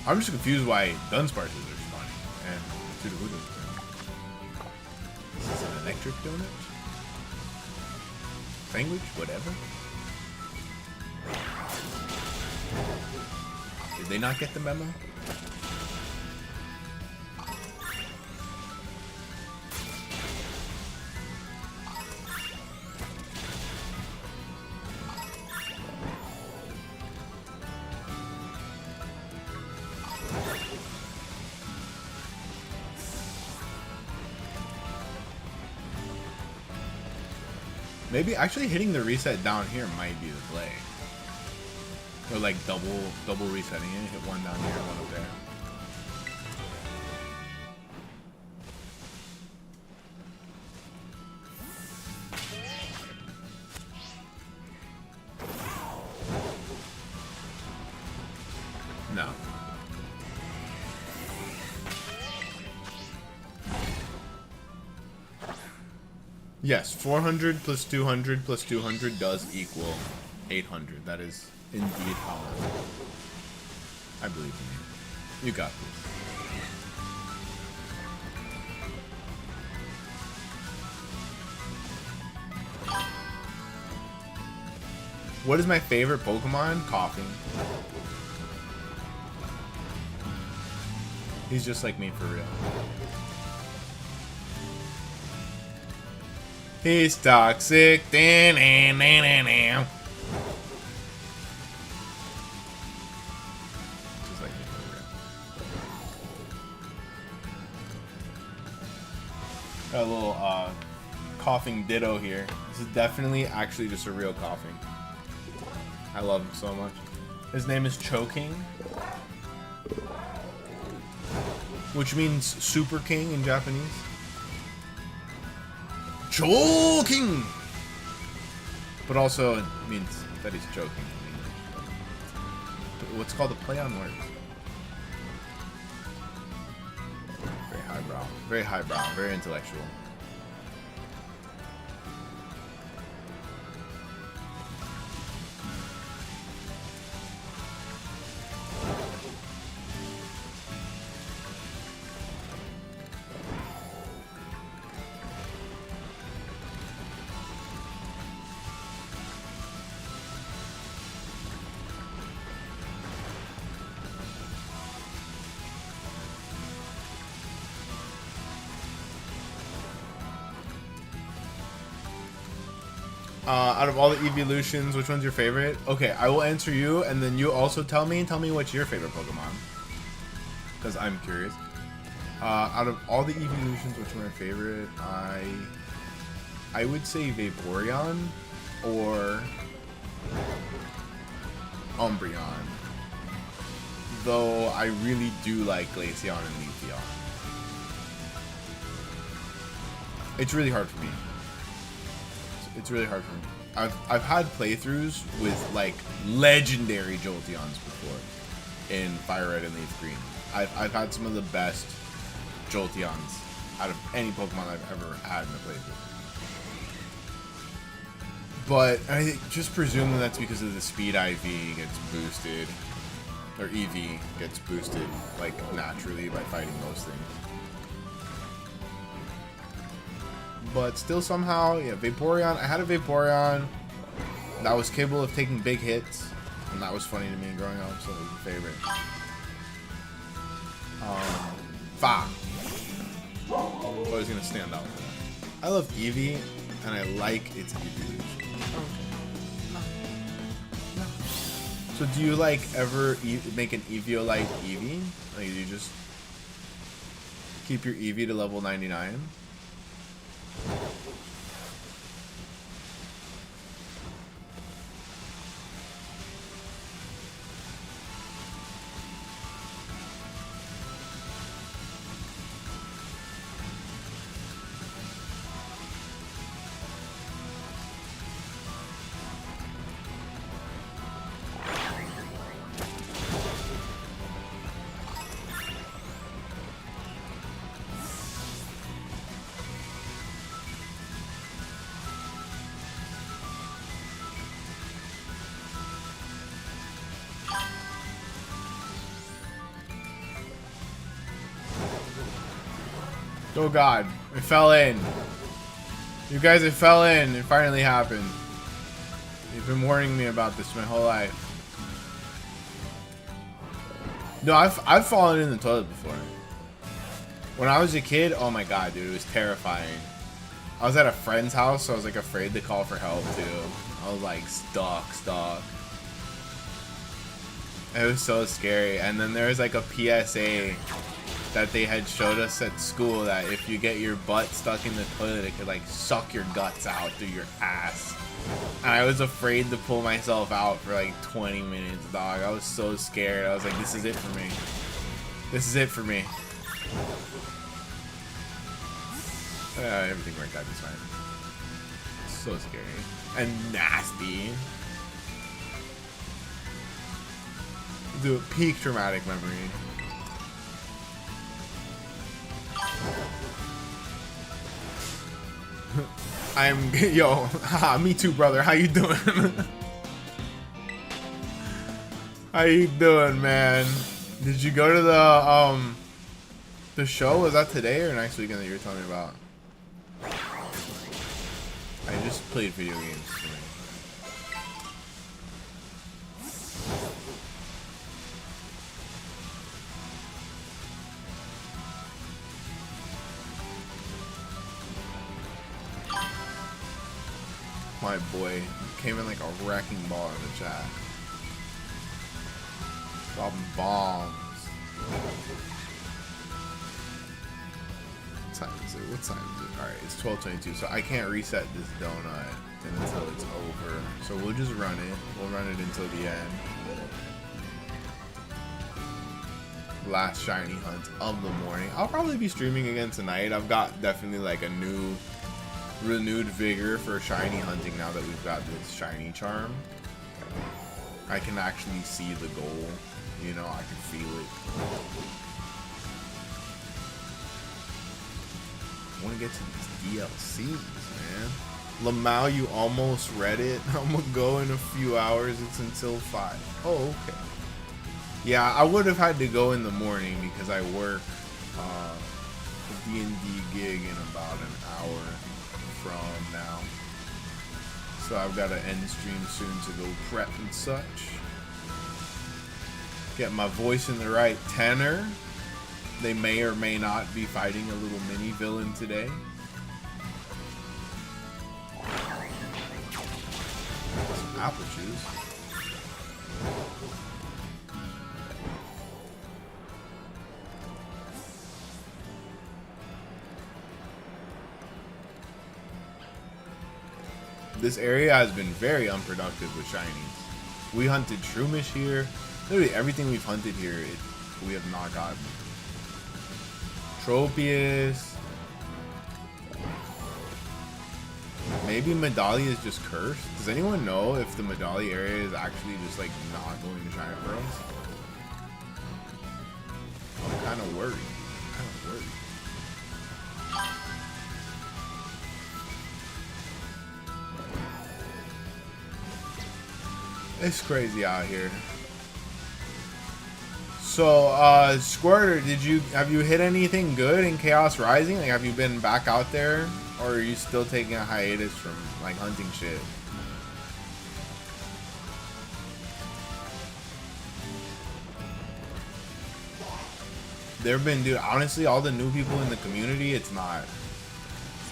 I'm just confused why Dunsparces are spawning and Sudowoodo. Is this an electric donut? Language? Whatever. Did they not get the memo? Maybe actually hitting the reset down here might be the play. Or like double resetting it. Hit one down here, one up there. No. Yes, 400 plus 200 plus 200 does equal 800. That is indeed powerful. I believe in you. You got this. What is my favorite Pokemon? Coughing. He's just like me for real. He's toxic. Just like me for real. Got a little coughing ditto here. This is definitely actually just a real coughing. I love him so much. His name is Choking, which means Super King in Japanese. Choking! But also it means that he's choking. What's called a play on words. Very highbrow. Very highbrow. Very intellectual. Out of all the evolutions, which one's your favorite? Okay, I will answer you, and then you also tell me what's your favorite Pokemon. Because I'm curious. Out of all the evolutions, which one my favorite? I would say Vaporeon or Umbreon. Though I really do like Glaceon and Leafeon. It's really hard for me. It's really hard for me. I've had playthroughs with like legendary Jolteons before in Fire Red and Leaf Green. I've had some of the best Jolteons out of any Pokemon I've ever had in a playthrough. But I just presume that's because of the speed IV gets boosted, or EV gets boosted like naturally by fighting those things. But still somehow, yeah, Vaporeon. I had a Vaporeon that was capable of taking big hits, and that was funny to me growing up, so it was a favorite. Fa. I was gonna stand out for that. I love Eevee, and I like its evolution. So do you like ever make an Eviolite Eevee? Like, do you just keep your Eevee to level 99? Oh god, it fell in. You guys, it fell in. It finally happened. You've been warning me about this my whole life. No, I've fallen in the toilet before. When I was a kid, oh my god, dude, it was terrifying. I was at a friend's house, so I was like afraid to call for help too. I was like stuck. It was so scary. And then there was like a PSA that they had showed us at school that if you get your butt stuck in the toilet, it could like suck your guts out through your ass. And I was afraid to pull myself out for like 20 minutes, dog. I was so scared. I was like, this is it for me. This is it for me. Everything worked out just fine. So scary. And nasty. Do a peak traumatic memory. Yo, haha, me too, brother. How you doing? How you doing, man? Did you go to the show? Was that today or next weekend that you were telling me about? I just played video games today. My boy came in like a wrecking ball in the chat. Dropping bombs. What time is it? What time is it? Alright, it's 12:22, so I can't reset this donut until it's over. So we'll just run it. We'll run it until the end. Last shiny hunt of the morning. I'll probably be streaming again tonight. I've got definitely like a renewed vigor for shiny hunting now that we've got this Siny Charm. I can actually see the goal, you know, I can feel it. I want to get to these DLCs, man. Lamau, you almost read it. I'm gonna go in a few hours. It's until 5. Oh, okay. Yeah, I would have had to go in the morning because I work a D&D gig in about an hour from now, so I've got to end stream soon to go prep and such, get my voice in the right tenor. They may or may not be fighting a little mini villain today. Some apple juice. This area has been very unproductive with shinies. We hunted Shroomish here. Literally everything we've hunted here, we have not gotten. Tropius. Maybe Medali is just cursed. Does anyone know if the Medali area is actually just like not going to shine for us? I'm kind of worried. It's crazy out here. So, Squirter, have you hit anything good in Chaos Rising? Like, have you been back out there, or are you still taking a hiatus from like hunting shit? There've been, dude, honestly, all the new people in the community, it's not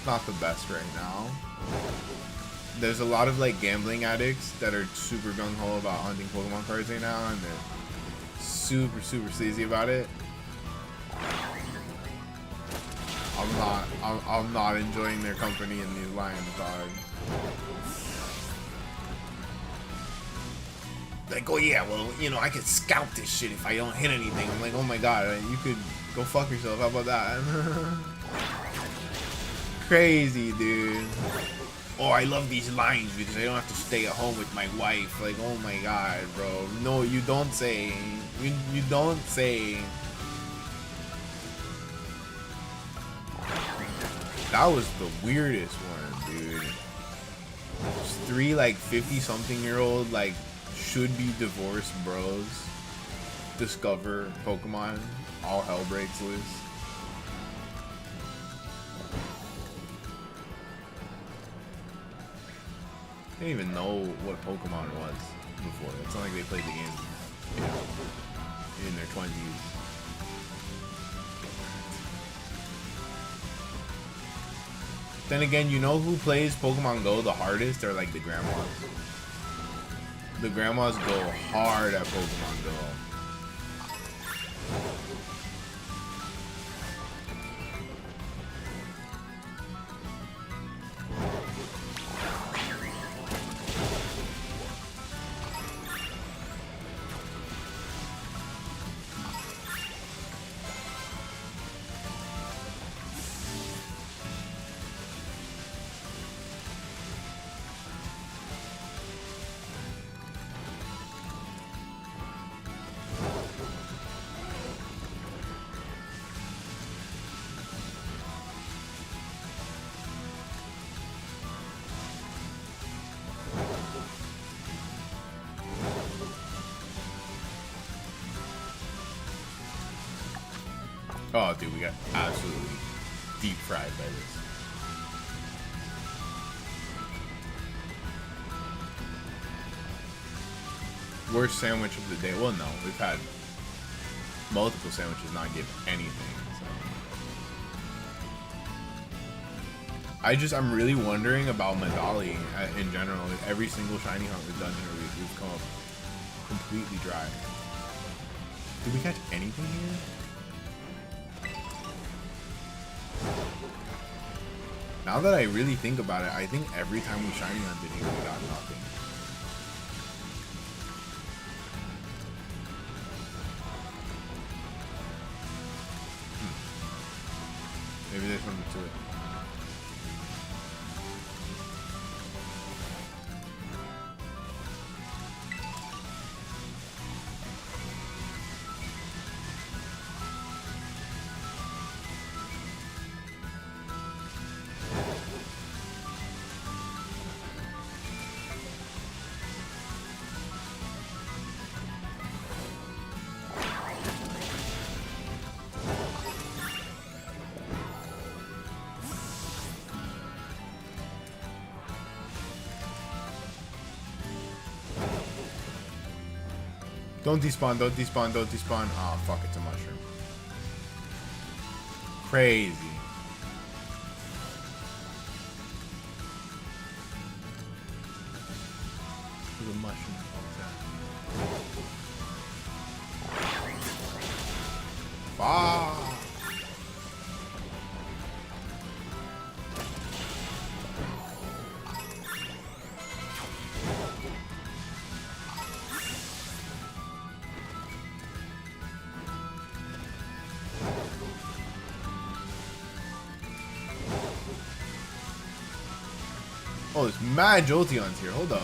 the best right now. There's a lot of like gambling addicts that are super gung-ho about hunting Pokemon cards right now, and they're super sleazy about it. I'm not enjoying their company in these Lions, dog. Like, oh yeah, well, you know, I could scout this shit if I don't hit anything. I'm like, oh my god, you could go fuck yourself. How about that? Crazy, dude. Oh, I love these lines because I don't have to stay at home with my wife. Like, oh my god, bro. No, you don't say. You don't say. That was the weirdest one, dude. Just 3 like 50-something-year-old like should be divorced bros discover Pokemon. All hell breaks loose. I didn't even know what Pokemon was before. It's not like they played the game, you know, in their 20s. Then again, you know who plays Pokemon Go the hardest? They're like the grandmas. The grandmas go hard at Pokemon Go. Oh, dude, we got absolutely deep fried by this. Worst sandwich of the day. Well, no, we've had multiple sandwiches not give anything. So. I'm really wondering about Medali in general. Every single shiny hunt we've done here, we've come up completely dry. Did we catch anything here? Now that I really think about it, I think every time we shiny hunted here, we got nothing. Maybe there's something to it. Don't despawn, don't despawn, don't despawn. Oh, fuck, it's a mushroom. Crazy. There's a mushroom. Fuck. Oh, there's mad Jolteons here. Hold up.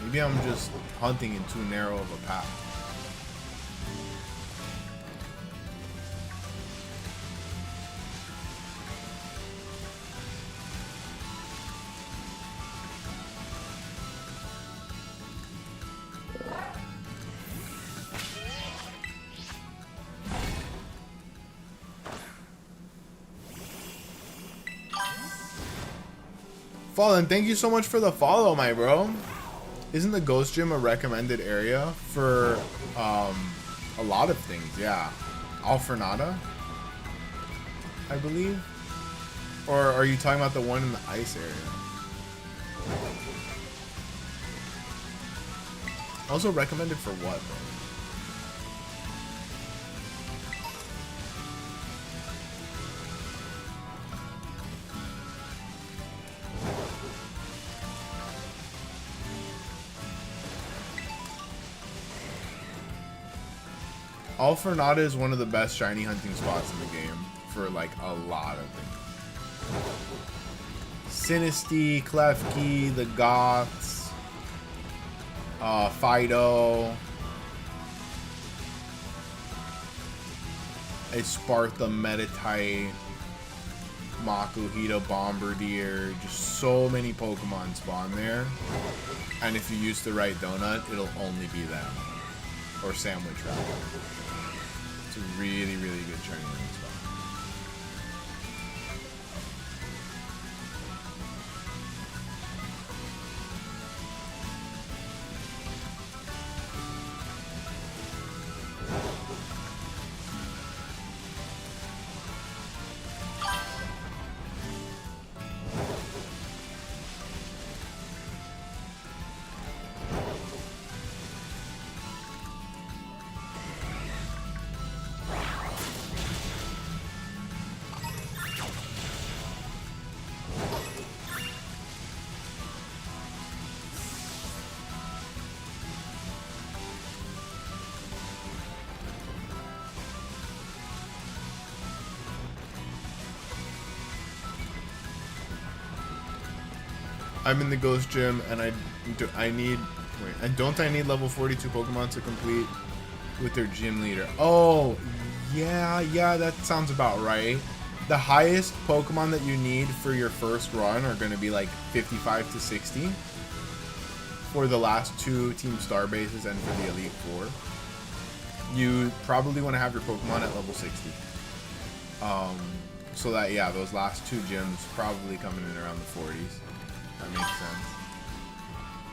Maybe I'm just hunting in too narrow of a path. Fallen, thank you so much for the follow, my bro. Isn't the Ghost Gym a recommended area for a lot of things? Yeah. Alfornada, I believe. Or are you talking about the one in the ice area? Also recommended for what, bro? Alfornada is one of the best shiny hunting spots in the game for like a lot of things. Sinistea, Klefki, the Goths, Fido, Esparta, Meditite, Makuhita, Bombardier, just so many Pokemon spawn there. And if you use the right donut, it'll only be them. Or sandwich rather. It's a really, really good shiny hunting spot. I'm in the ghost gym, and I need level 42 Pokemon to complete with their gym leader? Oh, yeah, that sounds about right. The highest Pokemon that you need for your first run are going to be like 55 to 60 for the last 2 Team Star bases and for the Elite Four. You probably want to have your Pokemon at level 60. So that, yeah, those last 2 gyms probably coming in around the 40s. That makes sense.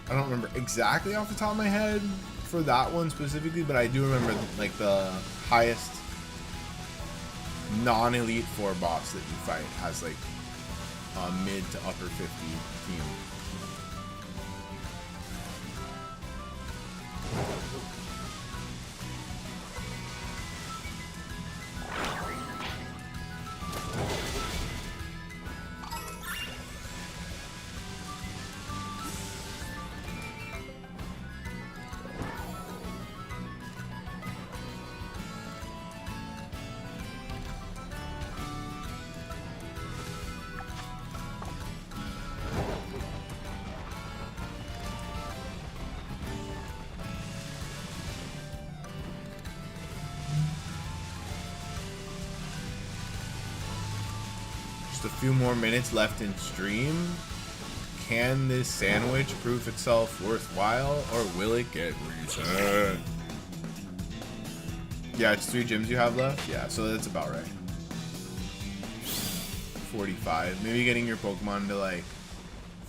I don't remember exactly off the top of my head for that one specifically, but I do remember like the highest non-Elite Four boss that you fight has like a mid to upper 50 team. A few more minutes left in stream. Can this sandwich prove itself worthwhile, or will it get reset? Yeah, it's 3 gyms you have left. Yeah, so that's about right. 45. Maybe getting your Pokemon to like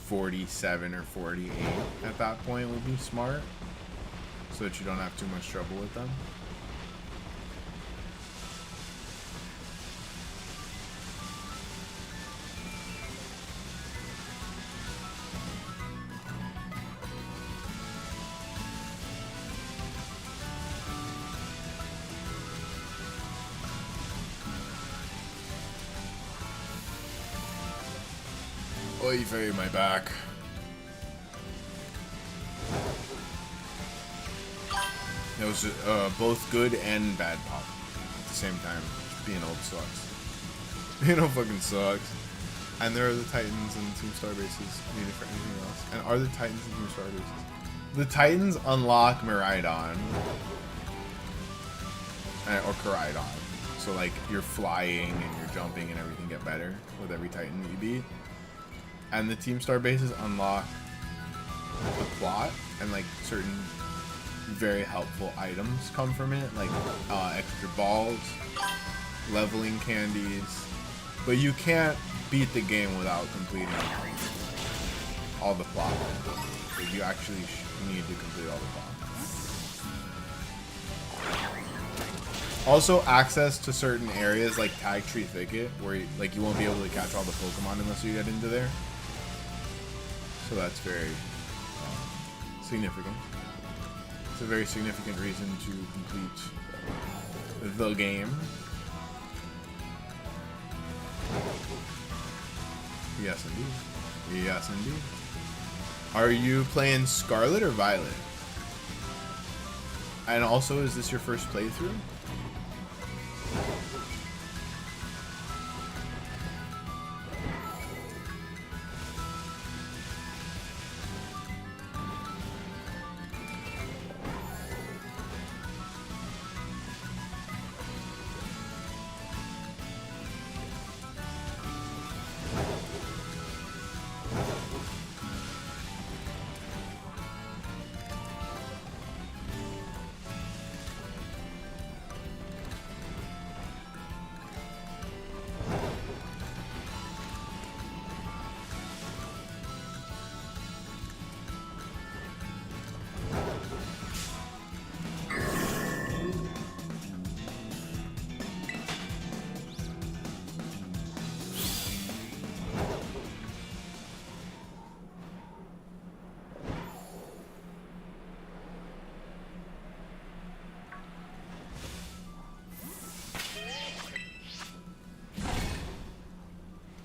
47 or 48 at that point would be smart, so that you don't have too much trouble with them. Oy vey, my back. It was both good and bad pop at the same time. Being old sucks. Being old fucking sucks. And there are the Titans and Team Star bases needed for anything else. And are the Titans and Team Star bases? The Titans unlock Miraidon. Or Koraidon. So like your flying and your jumping and everything get better with every Titan that you beat. And the Team Star bases unlock the plot, and like certain very helpful items come from it, like extra balls, leveling candies. But you can't beat the game without completing all the plot. Like you actually need to complete all the plot. Also, access to certain areas like Tag Tree Thicket, where you won't be able to catch all the Pokemon unless you get into there. So that's very significant. It's a very significant reason to complete the game. Yes, indeed. Yes, indeed. Are you playing Scarlet or Violet? And also, is this your first playthrough?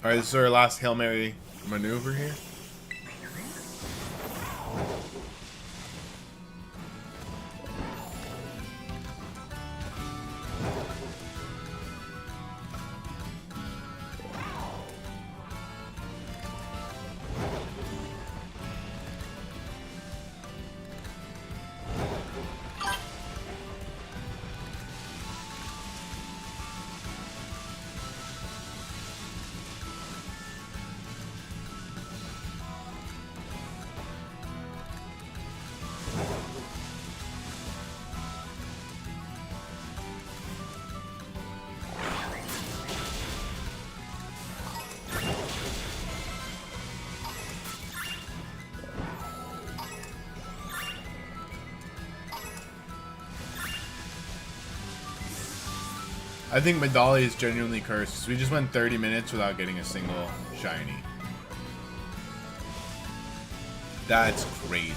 Alright, this is our last Hail Mary maneuver here. I think Medali is genuinely cursed. We just went 30 minutes without getting a single shiny. That's crazy.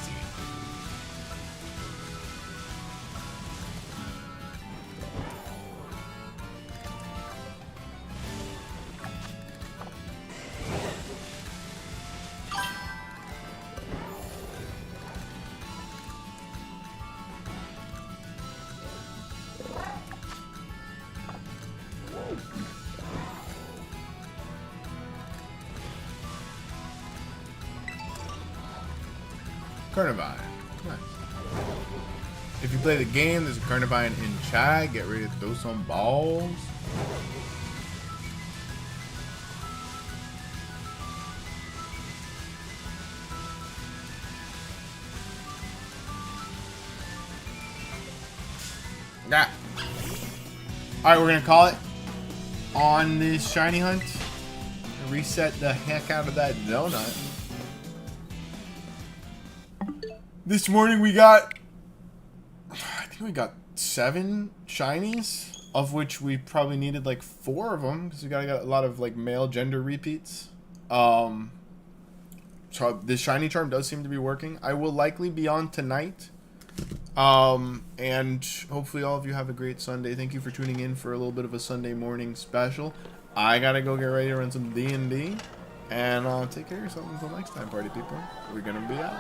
Carnivine. Nice. If you play the game, there's a Carnivine in chat. Get ready to throw some balls. Yeah. Alright, we're going to call it on this shiny hunt. Reset the heck out of that donut. This morning we got, I think we got 7 shinies, of which we probably needed like 4 of them because we got a lot of like male gender repeats. So this Shiny Charm does seem to be working. I will likely be on tonight. And hopefully all of you have a great Sunday. Thank you for tuning in for a little bit of a Sunday morning special. I gotta go get ready to run some D&D. And take care of yourself until next time, party people. We're gonna be out.